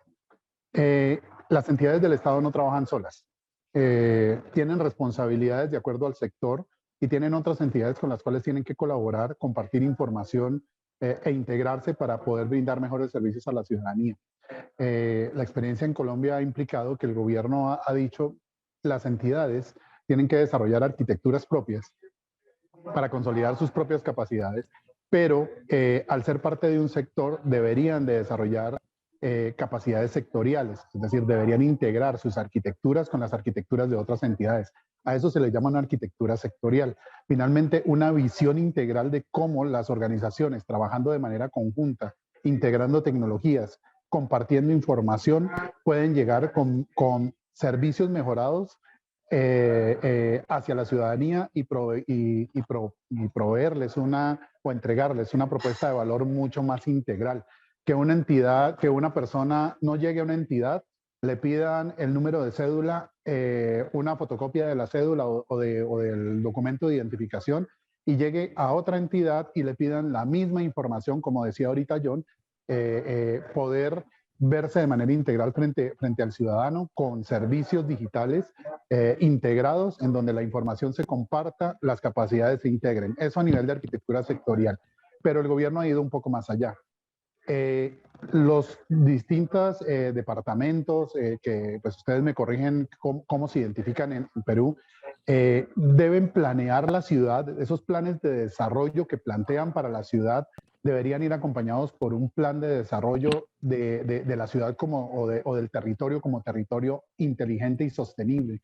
las entidades del Estado no trabajan solas. Tienen responsabilidades de acuerdo al sector y tienen otras entidades con las cuales tienen que colaborar, compartir información e integrarse para poder brindar mejores servicios a la ciudadanía. La experiencia en Colombia ha implicado que el gobierno ha dicho las entidades tienen que desarrollar arquitecturas propias para consolidar sus propias capacidades, pero al ser parte de un sector deberían de desarrollar capacidades sectoriales, es decir, deberían integrar sus arquitecturas con las arquitecturas de otras entidades. A eso se le llama una arquitectura sectorial. Finalmente, una visión integral de cómo las organizaciones, trabajando de manera conjunta, integrando tecnologías, compartiendo información, pueden llegar con servicios mejorados hacia la ciudadanía y proveerles o entregarles una propuesta de valor mucho más integral. Que una entidad, que una persona no llegue a una entidad, le pidan el número de cédula, una fotocopia de la cédula o del documento de identificación y llegue a otra entidad y le pidan la misma información, como decía ahorita John, poder verse de manera integral frente al ciudadano con servicios digitales integrados en donde la información se comparta, las capacidades se integren. Eso a nivel de arquitectura sectorial. Pero el gobierno ha ido un poco más allá. Los distintos departamentos, que pues ustedes me corrigen cómo se identifican en Perú, deben planear la ciudad. Esos planes de desarrollo que plantean para la ciudad deberían ir acompañados por un plan de desarrollo de la ciudad o del territorio como territorio inteligente y sostenible.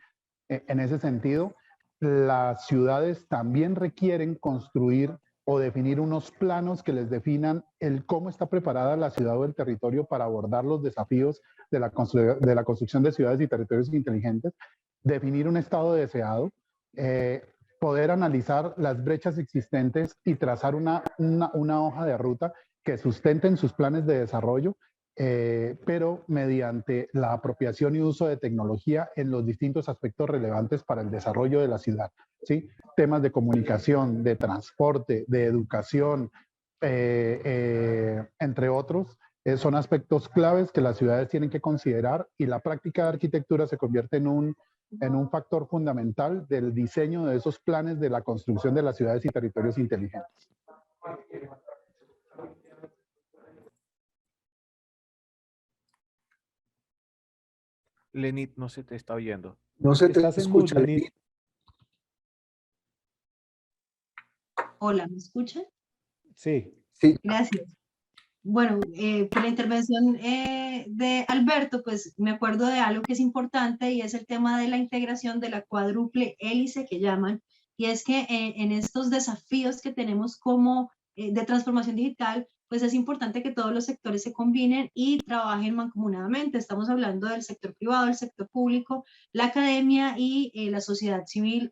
En ese sentido, las ciudades también requieren construir o definir unos planos que les definan el cómo está preparada la ciudad o el territorio para abordar los desafíos de la construcción de ciudades y territorios inteligentes, definir un estado deseado, poder analizar las brechas existentes y trazar una hoja de ruta que sustenten sus planes de desarrollo, pero mediante la apropiación y uso de tecnología en los distintos aspectos relevantes para el desarrollo de la ciudad, ¿sí? Temas de comunicación, de transporte, de educación, entre otros, son aspectos claves que las ciudades tienen que considerar, y la práctica de arquitectura se convierte en un factor fundamental del diseño de esos planes de la construcción de las ciudades y territorios inteligentes. Lenit, no se te está oyendo. No se te Estás en escucha, mute, Lenit. Lenit. Hola, ¿me escuchan? Sí. Sí. Gracias. Bueno, por la intervención de Alberto, pues me acuerdo de algo que es importante, y es el tema de la integración de la cuádruple hélice que llaman, y es que en estos desafíos que tenemos como de transformación digital, pues es importante que todos los sectores se combinen y trabajen mancomunadamente. Estamos hablando del sector privado, el sector público, la academia y la sociedad civil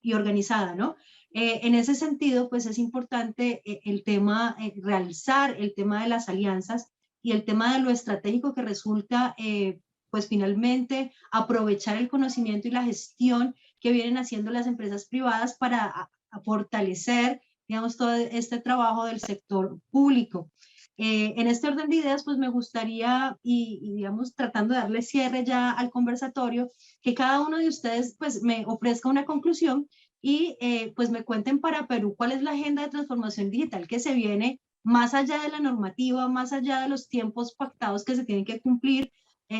y organizada, ¿no? En ese sentido, pues es importante el tema, realizar el tema de las alianzas y el tema de lo estratégico que resulta, pues finalmente aprovechar el conocimiento y la gestión que vienen haciendo las empresas privadas para fortalecer, digamos, todo este trabajo del sector público. En este orden de ideas, pues me gustaría, digamos, tratando de darle cierre ya al conversatorio, que cada uno de ustedes pues me ofrezca una conclusión y pues me cuenten para Perú cuál es la agenda de transformación digital que se viene más allá de la normativa, más allá de los tiempos pactados que se tienen que cumplir,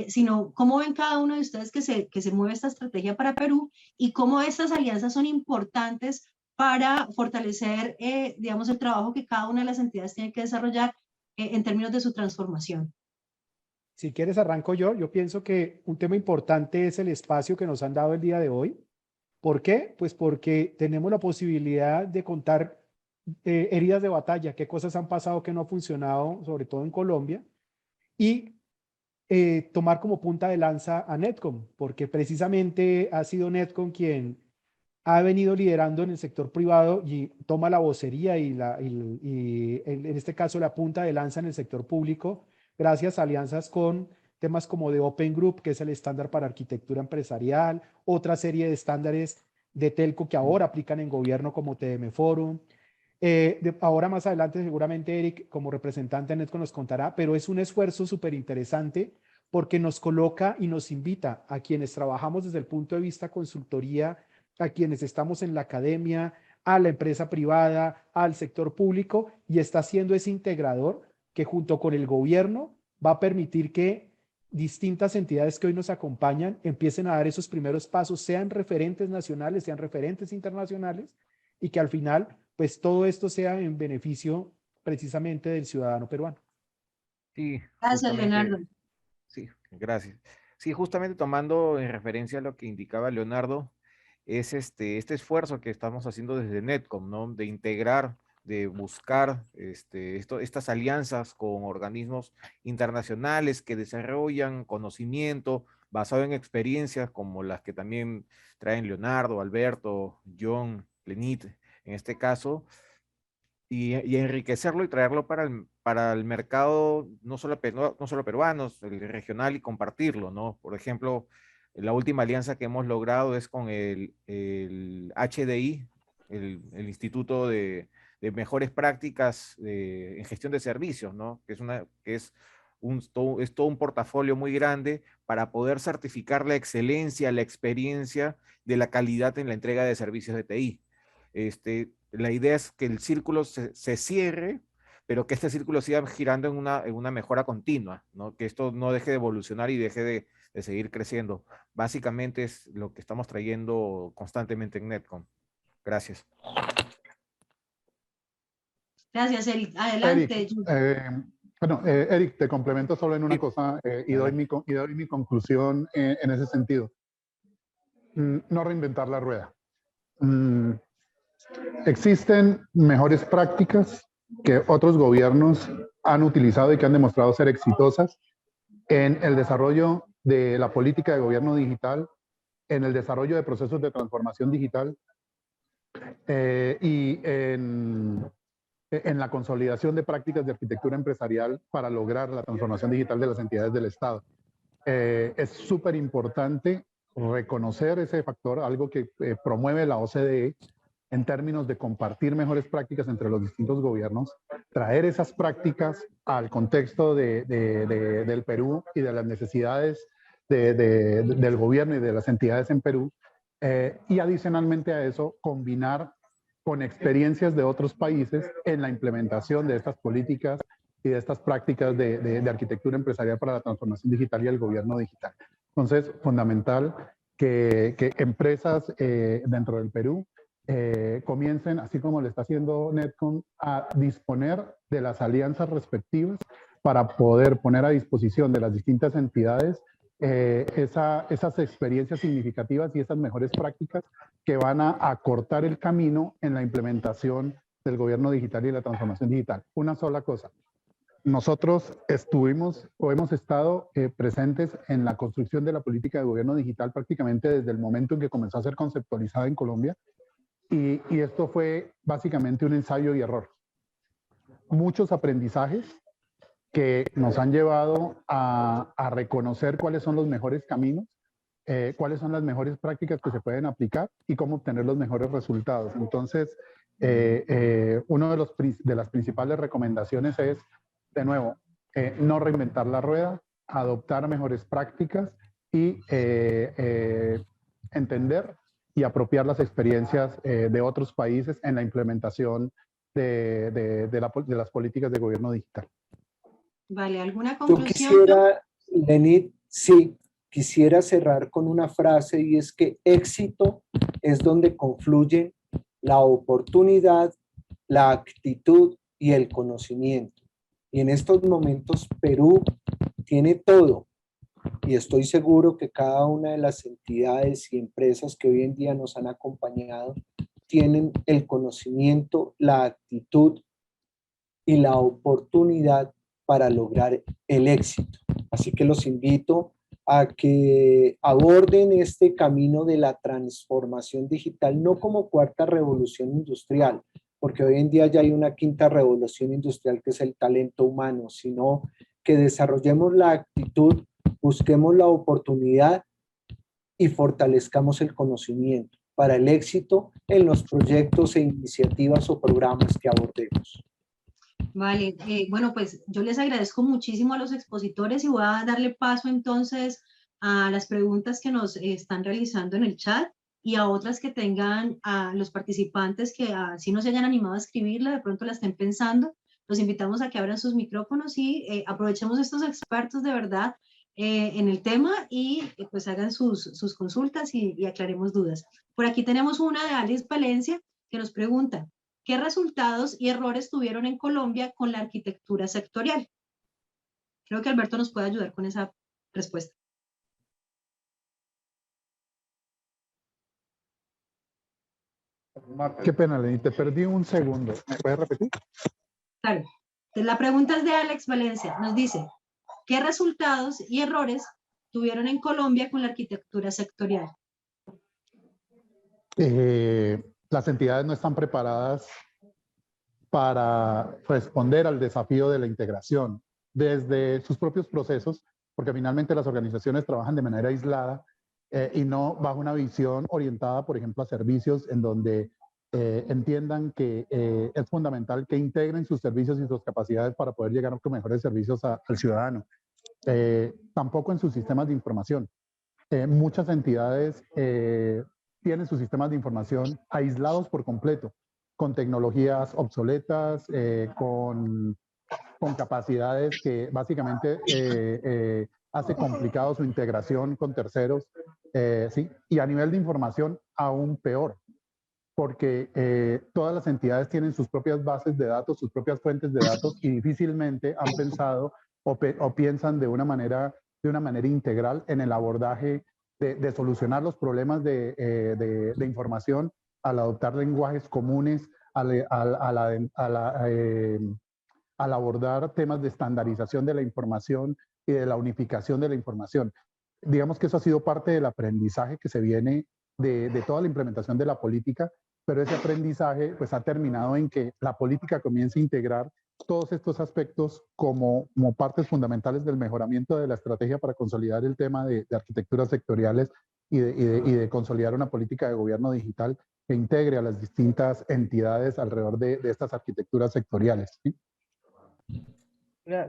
sino cómo ven cada uno de ustedes que se mueve esta estrategia para Perú, y cómo estas alianzas son importantes para fortalecer, digamos, el trabajo que cada una de las entidades tiene que desarrollar en términos de su transformación. Si quieres, arranco yo. Yo pienso que un tema importante es el espacio que nos han dado el día de hoy. ¿Por qué? Pues porque tenemos la posibilidad de contar heridas de batalla, qué cosas han pasado que no ha funcionado, sobre todo en Colombia, y tomar como punta de lanza a Netcom, porque precisamente ha sido Netcom quien ha venido liderando en el sector privado y toma la vocería y en este caso la punta de lanza en el sector público, gracias a alianzas con temas como de Open Group, que es el estándar para arquitectura empresarial, otra serie de estándares de telco que ahora aplican en gobierno como TM Forum. Ahora más adelante seguramente Eric como representante de Netcom nos contará, pero es un esfuerzo súper interesante porque nos coloca y nos invita a quienes trabajamos desde el punto de vista consultoría, a quienes estamos en la academia, a la empresa privada, al sector público, y está siendo ese integrador que junto con el gobierno va a permitir que distintas entidades que hoy nos acompañan empiecen a dar esos primeros pasos, sean referentes nacionales, sean referentes internacionales, y que al final pues todo esto sea en beneficio precisamente del ciudadano peruano. Sí, Gracias, Leonardo. Sí, gracias. Sí, justamente tomando en referencia a lo que indicaba Leonardo, es este esfuerzo que estamos haciendo desde Netcom, ¿no? De integrar, de buscar estas alianzas con organismos internacionales que desarrollan conocimiento basado en experiencias como las que también traen Leonardo, Alberto, John, Lenit, en este caso, y enriquecerlo y traerlo para el mercado, no solo peruanos, el regional, y compartirlo, ¿no? Por ejemplo, la última alianza que hemos logrado es con el HDI, el Instituto de Mejores Prácticas en Gestión de Servicios, ¿no? Es todo un portafolio muy grande para poder certificar la excelencia, la experiencia de la calidad en la entrega de servicios de TI. La idea es que el círculo se cierre, pero que este círculo siga girando en una mejora continua, ¿no? Que esto no deje de evolucionar y deje de seguir creciendo. Básicamente es lo que estamos trayendo constantemente en Netcom. Gracias. Gracias, Eric. Adelante. Eric, te complemento solo en una cosa y doy mi conclusión en ese sentido. No reinventar la rueda. Existen mejores prácticas que otros gobiernos han utilizado y que han demostrado ser exitosas en el desarrollo de la política de gobierno digital, en el desarrollo de procesos de transformación digital y en la consolidación de prácticas de arquitectura empresarial para lograr la transformación digital de las entidades del Estado. Es súper importante reconocer ese factor, algo que promueve la OCDE en términos de compartir mejores prácticas entre los distintos gobiernos, traer esas prácticas al contexto del Perú y de las necesidades del gobierno y de las entidades en Perú, y adicionalmente a eso, combinar con experiencias de otros países en la implementación de estas políticas y de estas prácticas de arquitectura empresarial para la transformación digital y el gobierno digital. Entonces, fundamental que empresas dentro del Perú comiencen, así como lo está haciendo Netcom, a disponer de las alianzas respectivas para poder poner a disposición de las distintas entidades esas experiencias significativas y esas mejores prácticas que van a acortar el camino en la implementación del gobierno digital y la transformación digital. Una sola cosa. Nosotros estuvimos o hemos estado presentes en la construcción de la política de gobierno digital prácticamente desde el momento en que comenzó a ser conceptualizada en Colombia, y esto fue básicamente un ensayo y error. Muchos aprendizajes que nos han llevado a reconocer cuáles son los mejores caminos, cuáles son las mejores prácticas que se pueden aplicar y cómo obtener los mejores resultados. Entonces, una de las principales recomendaciones es, de nuevo, no reinventar la rueda, adoptar mejores prácticas y entender y apropiar las experiencias de otros países en la implementación de las políticas de gobierno digital. Vale, ¿alguna Yo conclusión? quisiera, Lenit, sí, quisiera cerrar con una frase, y es que éxito es donde confluyen la oportunidad, la actitud y el conocimiento. Y en estos momentos Perú tiene todo, y estoy seguro que cada una de las entidades y empresas que hoy en día nos han acompañado tienen el conocimiento, la actitud y la oportunidad para lograr el éxito. Así que los invito a que aborden este camino de la transformación digital no como cuarta revolución industrial, porque hoy en día ya hay una quinta revolución industrial que es el talento humano, sino que desarrollemos la actitud, busquemos la oportunidad y fortalezcamos el conocimiento para el éxito en los proyectos e iniciativas o programas que abordemos. Vale, bueno, pues yo les agradezco muchísimo a los expositores y voy a darle paso entonces a las preguntas que nos están realizando en el chat y a otras que tengan a los participantes que si no se hayan animado a escribirla, de pronto la estén pensando. Los invitamos a que abran sus micrófonos y aprovechemos estos expertos de verdad en el tema y pues hagan sus consultas y aclaremos dudas. Por aquí tenemos una de Alex Valencia que nos pregunta: ¿qué resultados y errores tuvieron en Colombia con la arquitectura sectorial? Creo que Alberto nos puede ayudar con esa respuesta. Qué pena, Lenny, te perdí un segundo. ¿Me puedes repetir? Claro. La pregunta es de Alex Valencia. Nos dice: ¿qué resultados y errores tuvieron en Colombia con la arquitectura sectorial? Las entidades no están preparadas para responder al desafío de la integración desde sus propios procesos, porque finalmente las organizaciones trabajan de manera aislada y no bajo una visión orientada, por ejemplo, a servicios en donde entiendan que es fundamental que integren sus servicios y sus capacidades para poder llegar con mejores servicios al ciudadano. Tampoco en sus sistemas de información. Muchas entidades tienen sus sistemas de información aislados por completo, con tecnologías obsoletas, con capacidades que básicamente hace complicado su integración con terceros, ¿sí? Y a nivel de información aún peor, porque todas las entidades tienen sus propias bases de datos, sus propias fuentes de datos y difícilmente han pensado o piensan de una manera integral en el abordaje de solucionar los problemas de información al adoptar lenguajes comunes, al abordar temas de estandarización de la información y de la unificación de la información. Digamos que eso ha sido parte del aprendizaje que se viene de toda la implementación de la política, pero ese aprendizaje pues ha terminado en que la política comience a integrar todos estos aspectos como partes fundamentales del mejoramiento de la estrategia para consolidar el tema de arquitecturas sectoriales y de consolidar una política de gobierno digital que integre a las distintas entidades alrededor de estas arquitecturas sectoriales, ¿sí?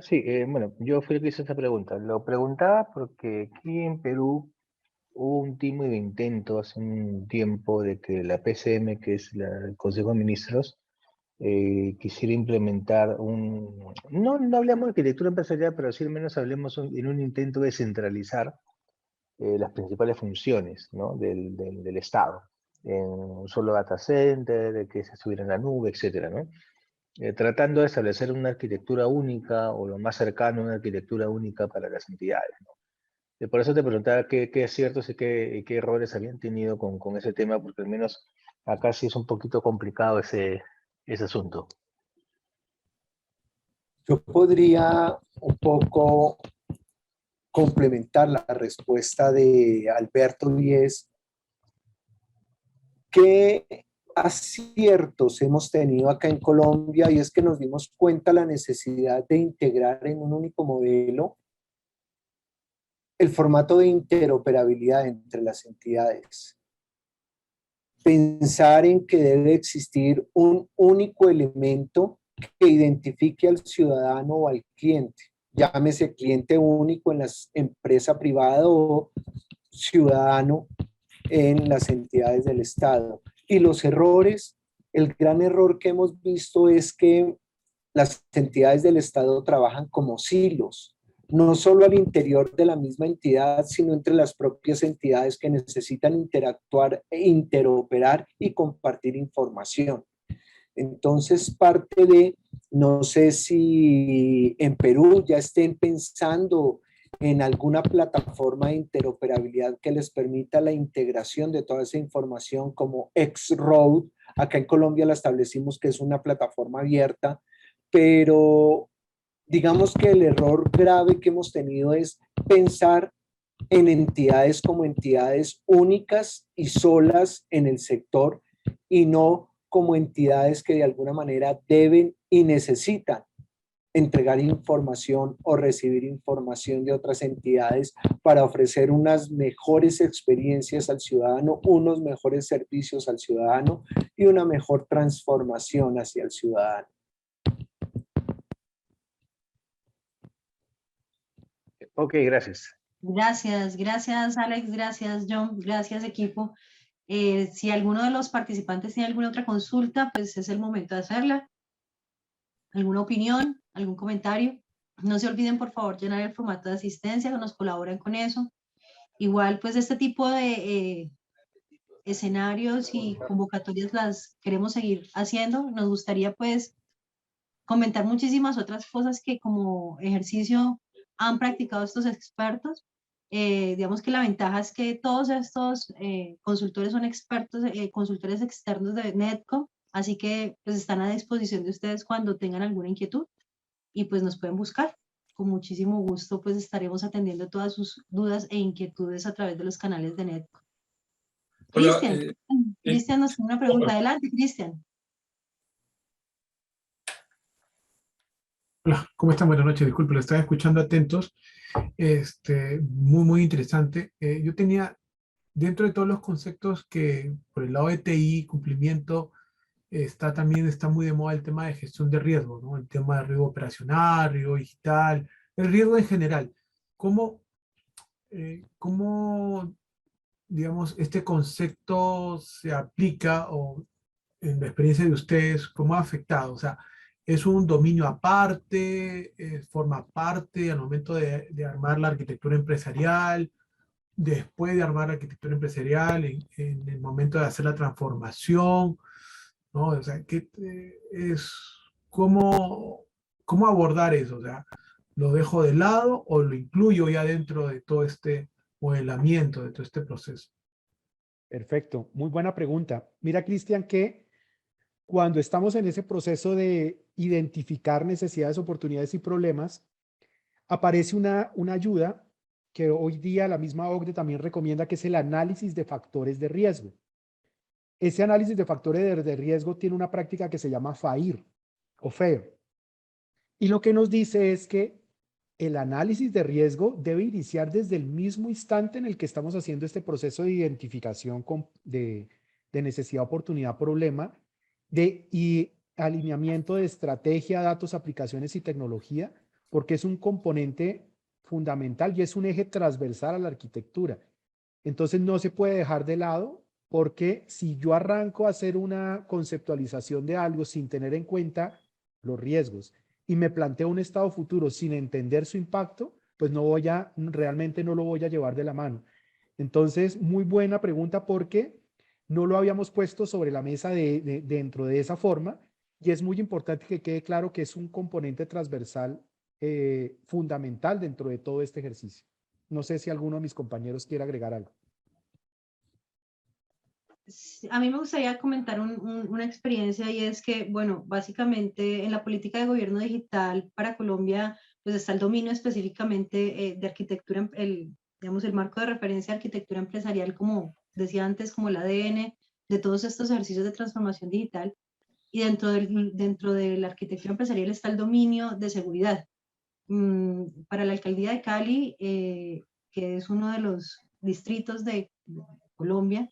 Sí, bueno, yo fui el que hizo esta pregunta. Lo preguntaba porque aquí en Perú hubo un tímido intento hace un tiempo de que la PCM, que es el Consejo de Ministros, quisiera implementar no hablemos de arquitectura empresarial, pero sí al menos hablemos en un intento de centralizar las principales funciones, ¿no? del Estado, en un solo data center, de que se estuviera en la nube, etcétera, ¿no? Tratando de establecer una arquitectura única o lo más cercano a una arquitectura única para las entidades, ¿no? Por eso te preguntaba qué aciertos y qué errores habían tenido con ese tema, porque al menos acá sí es un poquito complicado ese asunto. Yo podría un poco complementar la respuesta de Alberto, y es qué aciertos hemos tenido acá en Colombia, y es que nos dimos cuenta la necesidad de integrar en un único modelo el formato de interoperabilidad entre las entidades. Pensar en que debe existir un único elemento que identifique al ciudadano o al cliente, llámese cliente único en la empresa privada o ciudadano en las entidades del Estado. Y los errores, el gran error que hemos visto es que las entidades del Estado trabajan como silos, no solo al interior de la misma entidad, sino entre las propias entidades que necesitan interactuar e interoperar y compartir información. Entonces, parte de, no sé si en Perú ya estén pensando en alguna plataforma de interoperabilidad que les permita la integración de toda esa información como X-Road. Acá en Colombia la establecimos que es una plataforma abierta, pero digamos que el error grave que hemos tenido es pensar en entidades como entidades únicas y solas en el sector, y no como entidades que de alguna manera deben y necesitan entregar información o recibir información de otras entidades para ofrecer unas mejores experiencias al ciudadano, unos mejores servicios al ciudadano y una mejor transformación hacia el ciudadano. Ok, gracias. Gracias Alex, gracias John, gracias equipo. Si alguno de los participantes tiene alguna otra consulta, pues es el momento de hacerla. ¿Alguna opinión? ¿Algún comentario? No se olviden, por favor, llenar el formato de asistencia, que nos colaboran con eso. Igual, pues este tipo de escenarios y convocatorias las queremos seguir haciendo. Nos gustaría, pues, comentar muchísimas otras cosas que como ejercicio han practicado estos expertos. Digamos que la ventaja es que todos estos consultores son expertos, consultores externos de Netcom, así que pues están a disposición de ustedes cuando tengan alguna inquietud y pues nos pueden buscar. Con muchísimo gusto pues estaremos atendiendo todas sus dudas e inquietudes a través de los canales de Netcom. Cristian, Cristian nos tiene una pregunta. Adelante, Cristian. Hola, ¿cómo están? Buenas noches, disculpe, lo estaba escuchando atentos. Muy interesante. Yo tenía, dentro de todos los conceptos que por el lado de TI, cumplimiento, está muy de moda el tema de gestión de riesgo, ¿no? El tema de riesgo operacional, riesgo digital, el riesgo en general. ¿Cómo, digamos, este concepto se aplica o en la experiencia de ustedes, cómo ha afectado? O sea, ¿es un dominio aparte? ¿Forma parte al momento de armar la arquitectura empresarial? Después de armar la arquitectura empresarial, en el momento de hacer la transformación, ¿no? O sea, ¿cómo abordar eso? O sea, ¿lo dejo de lado o lo incluyo ya dentro de todo este modelamiento, de todo este proceso? Perfecto, muy buena pregunta. Mira, Cristian, que cuando estamos en ese proceso de identificar necesidades, oportunidades y problemas, aparece una ayuda que hoy día la misma OCDE también recomienda, que es el análisis de factores de riesgo. Ese análisis de factores de riesgo tiene una práctica que se llama FAIR o FAIR. Y lo que nos dice es que el análisis de riesgo debe iniciar desde el mismo instante en el que estamos haciendo este proceso de identificación de necesidad, oportunidad, problema, y alineamiento de estrategia, datos, aplicaciones y tecnología, porque es un componente fundamental y es un eje transversal a la arquitectura. Entonces no se puede dejar de lado, porque si yo arranco a hacer una conceptualización de algo sin tener en cuenta los riesgos y me planteo un estado futuro sin entender su impacto, pues realmente no lo voy a llevar de la mano. Entonces, muy buena pregunta, porque no lo habíamos puesto sobre la mesa dentro de esa forma, y es muy importante que quede claro que es un componente transversal fundamental dentro de todo este ejercicio. No sé si alguno de mis compañeros quiere agregar algo. A mí me gustaría comentar una experiencia, y es que, bueno, básicamente en la política de gobierno digital para Colombia, pues está el dominio específicamente de arquitectura, digamos, el marco de referencia de arquitectura empresarial, como decía antes, como el ADN de todos estos ejercicios de transformación digital. Y dentro de la arquitectura empresarial está el dominio de seguridad. Para la alcaldía de Cali, que es uno de los distritos de Colombia,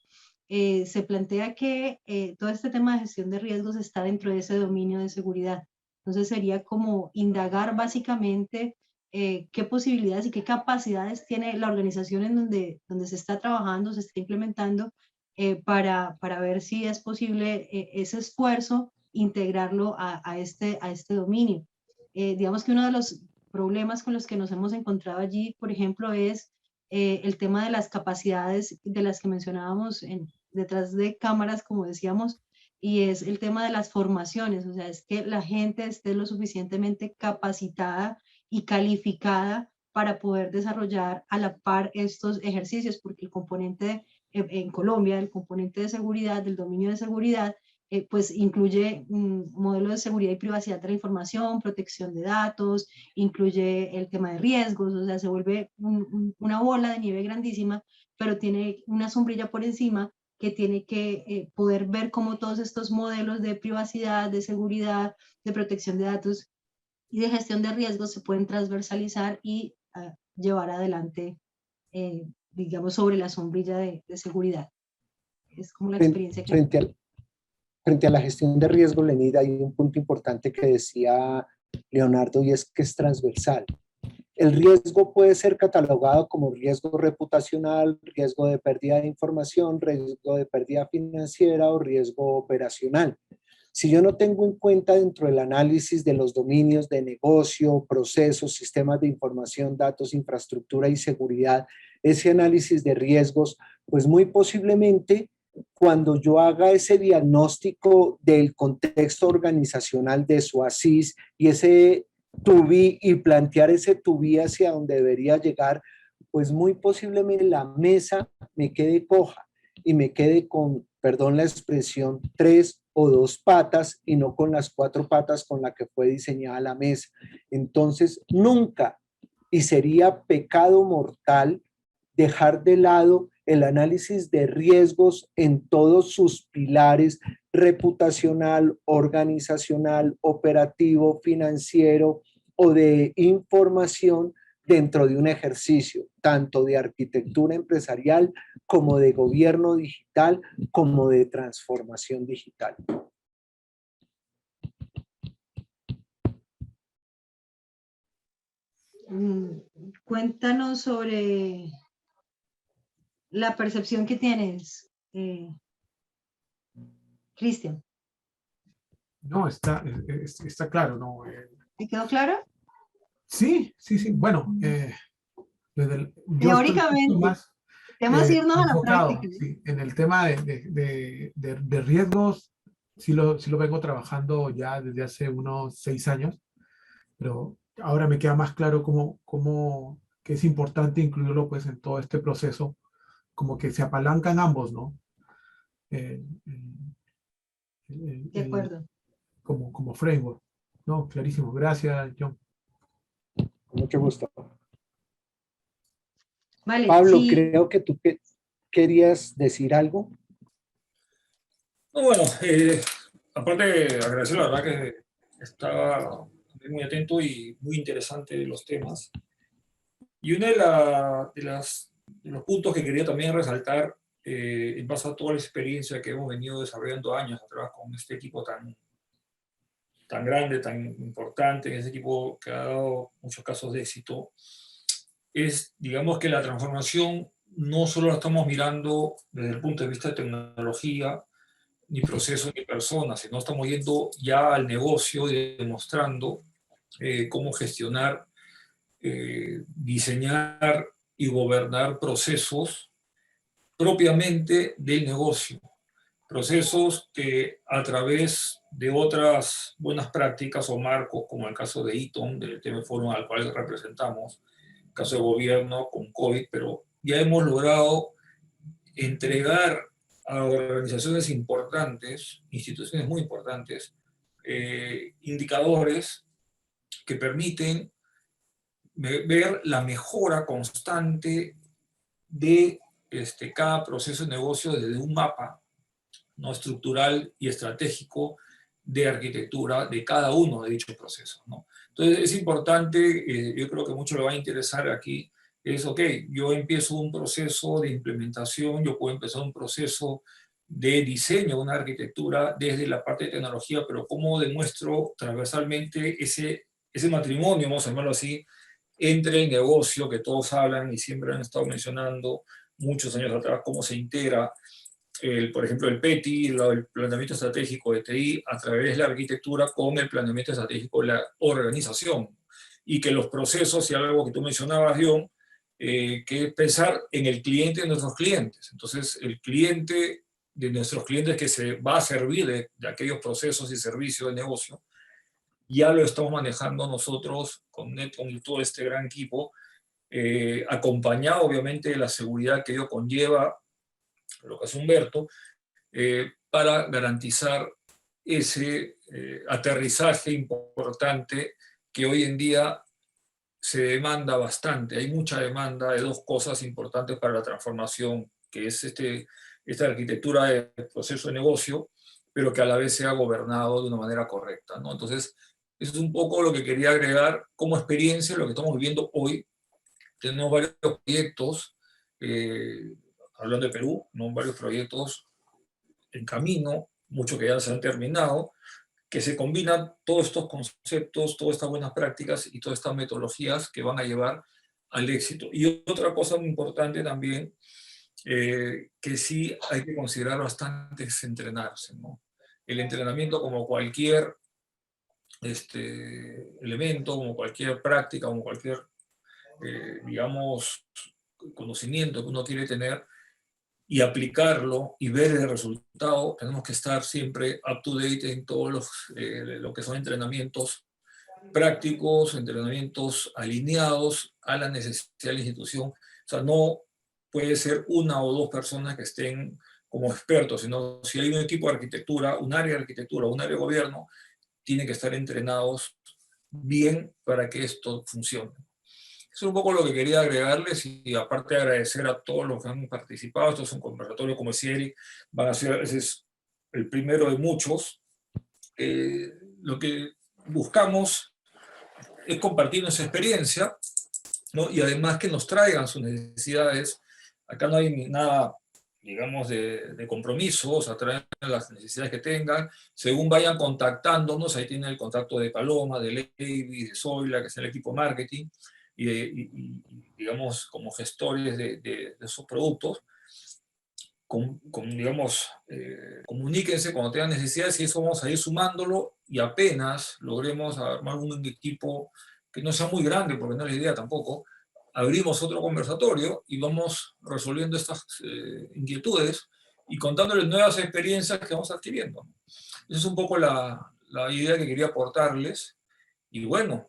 se plantea que todo este tema de gestión de riesgos está dentro de ese dominio de seguridad. Entonces sería como indagar básicamente qué posibilidades y qué capacidades tiene la organización en donde se está trabajando, se está implementando, para ver si es posible ese esfuerzo, integrarlo a este dominio. Digamos que uno de los problemas con los que nos hemos encontrado allí, por ejemplo, es el tema de las capacidades de las que mencionábamos detrás de cámaras, como decíamos, y es el tema de las formaciones. O sea, es que la gente esté lo suficientemente capacitada y calificada para poder desarrollar a la par estos ejercicios, porque el componente en Colombia, el componente de seguridad, del dominio de seguridad, pues incluye modelos de seguridad y privacidad de la información, protección de datos, incluye el tema de riesgos. O sea, se vuelve una bola de nieve grandísima, pero tiene una sombrilla por encima que tiene que poder ver cómo todos estos modelos de privacidad, de seguridad, de protección de datos y de gestión de riesgos se pueden transversalizar y llevar adelante, digamos, sobre la sombrilla de seguridad. Es como la experiencia que... Frente a la gestión de riesgo, Lenida, hay un punto importante que decía Leonardo, y es que es transversal. El riesgo puede ser catalogado como riesgo reputacional, riesgo de pérdida de información, riesgo de pérdida financiera o riesgo operacional. Si yo no tengo en cuenta dentro del análisis de los dominios de negocio, procesos, sistemas de información, datos, infraestructura y seguridad, ese análisis de riesgos, pues muy posiblemente cuando yo haga ese diagnóstico del contexto organizacional de su ASIS y ese to-be y plantear ese to-be hacia donde debería llegar, pues muy posiblemente la mesa me quede coja y me quede con, perdón la expresión, 3 o 2 patas y no con las 4 patas con la que fue diseñada la mesa. Entonces, nunca, y sería pecado mortal, dejar de lado el análisis de riesgos en todos sus pilares: reputacional, organizacional, operativo, financiero o de información dentro de un ejercicio, tanto de arquitectura empresarial como de gobierno digital, como de transformación digital. Cuéntanos sobre la percepción que tienes, Cristian. No, está claro, ¿no? ¿Te quedó claro? Sí. Bueno, yo Teóricamente, estoy más tenemos que irnos a la enfocado, práctica. sí, en el tema de riesgos. Sí lo vengo trabajando ya desde hace unos 6 años, pero ahora me queda más claro que es importante incluirlo pues en todo este proceso, como que se apalancan ambos, ¿no? De acuerdo. como framework. No, clarísimo. Gracias, John. Con mucho gusto. Vale, Pablo, sí. creo que tú querías decir algo. No, bueno, aparte de agradecer, la verdad que estaba muy atento y muy interesante los temas. Y uno de los puntos que quería también resaltar, en base a toda la experiencia que hemos venido desarrollando años atrás con este equipo tan grande, tan importante, ese equipo que ha dado muchos casos de éxito, es, digamos, que la transformación no solo la estamos mirando desde el punto de vista de tecnología, ni procesos, ni personas, sino estamos yendo ya al negocio y demostrando cómo gestionar, diseñar y gobernar procesos propiamente del negocio. Procesos que a través de otras buenas prácticas o marcos, como el caso de ITOM, del TV Forum al cual representamos, caso de gobierno con COVID, pero ya hemos logrado entregar a organizaciones importantes, instituciones muy importantes, indicadores que permiten ver la mejora constante de cada proceso de negocio desde un mapa, ¿no?, estructural y estratégico de arquitectura de cada uno de dichos procesos, ¿no? Entonces es importante, yo creo que mucho le va a interesar aquí, es, ok, yo empiezo un proceso de implementación, yo puedo empezar un proceso de diseño de una arquitectura desde la parte de tecnología, pero cómo demuestro transversalmente ese matrimonio, vamos a llamarlo así, entre el negocio que todos hablan y siempre han estado mencionando muchos años atrás, cómo se integra, por ejemplo, el PETI, el planteamiento estratégico de TI, a través de la arquitectura con el planeamiento estratégico de la organización. Y que los procesos, y algo que tú mencionabas, John, que es pensar en el cliente de nuestros clientes. Entonces, el cliente de nuestros clientes que se va a servir de aquellos procesos y servicios de negocio, ya lo estamos manejando nosotros con Netcom y todo este gran equipo, acompañado obviamente de la seguridad que ello conlleva, lo que hace Humberto, para garantizar ese aterrizaje importante que hoy en día se demanda bastante. Hay mucha demanda de dos cosas importantes para la transformación, que es esta arquitectura de proceso de negocio, pero que a la vez sea gobernado de una manera correcta, ¿no? Entonces, eso es un poco lo que quería agregar como experiencia, lo que estamos viviendo hoy. Tenemos varios proyectos, hablando de Perú, ¿no?, varios proyectos en camino, muchos que ya se han terminado, que se combinan todos estos conceptos, todas estas buenas prácticas y todas estas metodologías que van a llevar al éxito. Y otra cosa muy importante también, que sí hay que considerar bastante, es entrenarse, ¿no? El entrenamiento, como cualquier elemento, como cualquier práctica, como cualquier, digamos, conocimiento que uno quiere tener y aplicarlo y ver el resultado, tenemos que estar siempre up to date en todos lo que son entrenamientos prácticos, entrenamientos alineados a la necesidad de la institución. O sea, no puede ser una o dos personas que estén como expertos, sino si hay un equipo de arquitectura, un área de arquitectura, un área de gobierno, tienen que estar entrenados bien para que esto funcione. Eso es un poco lo que quería agregarles, y aparte de agradecer a todos los que han participado. Esto es un conversatorio, como decía Eric, ese es el primero de muchos. Lo que buscamos es compartir nuestra experiencia, ¿no?, y además que nos traigan sus necesidades. Acá no hay nada, digamos, de compromiso, o sea, traen las necesidades que tengan, según vayan contactándonos. Ahí tienen el contacto de Paloma, de Levi, de Zoila, que es el equipo marketing, y digamos, como gestores de esos productos, digamos, comuníquense cuando tengan necesidades, y eso vamos a ir sumándolo, y apenas logremos armar un equipo que no sea muy grande, porque no es la idea tampoco, abrimos otro conversatorio y vamos resolviendo estas inquietudes y contándoles nuevas experiencias que vamos adquiriendo. Esa es un poco la idea que quería aportarles. Y bueno,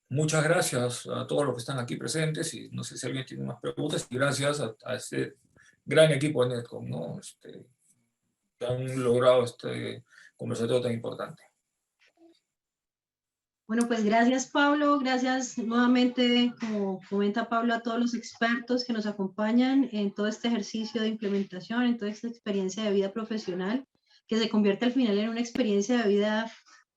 muchas gracias a todos los que están aquí presentes, y no sé si alguien tiene más preguntas, y gracias a este gran equipo de Netcom, ¿no? que han logrado este conversatorio tan importante. Bueno, pues gracias Pablo, gracias nuevamente, como comenta Pablo, a todos los expertos que nos acompañan en todo este ejercicio de implementación, en toda esta experiencia de vida profesional, que se convierte al final en una experiencia de vida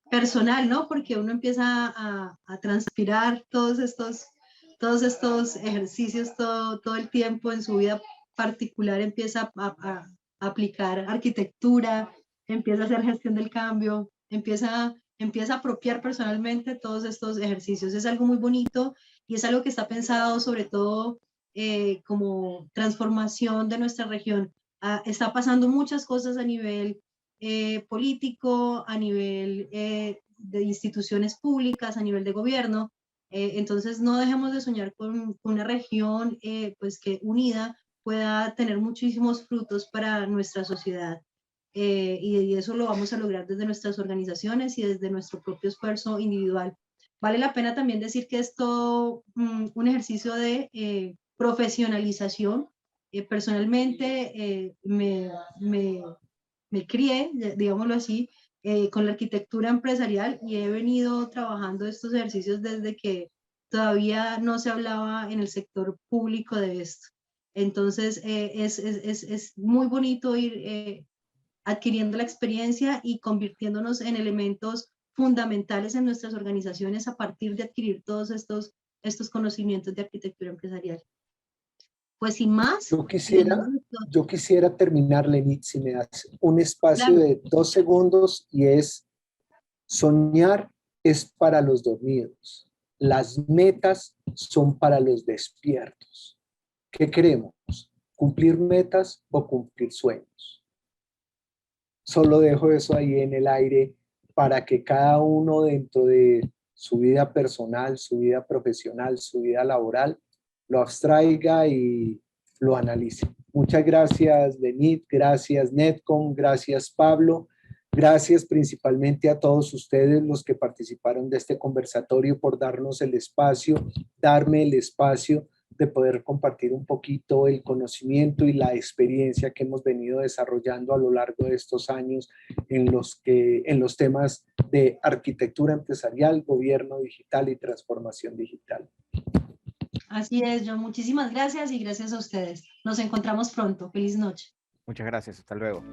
personal, ¿no? Porque uno empieza a transpirar todos estos ejercicios todo el tiempo en su vida particular, empieza a aplicar arquitectura, empieza a hacer gestión del cambio, empieza a apropiar personalmente todos estos ejercicios. Es algo muy bonito y es algo que está pensado sobre todo como transformación de nuestra región. Está pasando muchas cosas a nivel político, a nivel de instituciones públicas, a nivel de gobierno. Entonces no dejemos de soñar con una región pues que unida pueda tener muchísimos frutos para nuestra sociedad. Y eso lo vamos a lograr desde nuestras organizaciones y desde nuestro propio esfuerzo individual. Vale la pena también decir que es todo un ejercicio de profesionalización. Personalmente me crié, digámoslo así, con la arquitectura empresarial y he venido trabajando estos ejercicios desde que todavía no se hablaba en el sector público de esto. Entonces, es muy bonito ir adquiriendo la experiencia y convirtiéndonos en elementos fundamentales en nuestras organizaciones a partir de adquirir todos estos conocimientos de arquitectura empresarial. Pues sin más. Yo quisiera terminar, Lenit, si me das un espacio de 2 segundos, y es: soñar es para los dormidos, las metas son para los despiertos. ¿Qué queremos? ¿Cumplir metas o cumplir sueños? Solo dejo eso ahí en el aire para que cada uno dentro de su vida personal, su vida profesional, su vida laboral, lo abstraiga y lo analice. Muchas gracias, Lenit, gracias, Netcom, gracias, Pablo. Gracias principalmente a todos ustedes los que participaron de este conversatorio por darnos el espacio, darme el espacio de poder compartir un poquito el conocimiento y la experiencia que hemos venido desarrollando a lo largo de estos años en los temas de arquitectura empresarial, gobierno digital y transformación digital. Así es, John. Muchísimas gracias y gracias a ustedes. Nos encontramos pronto. Feliz noche. Muchas gracias. Hasta luego.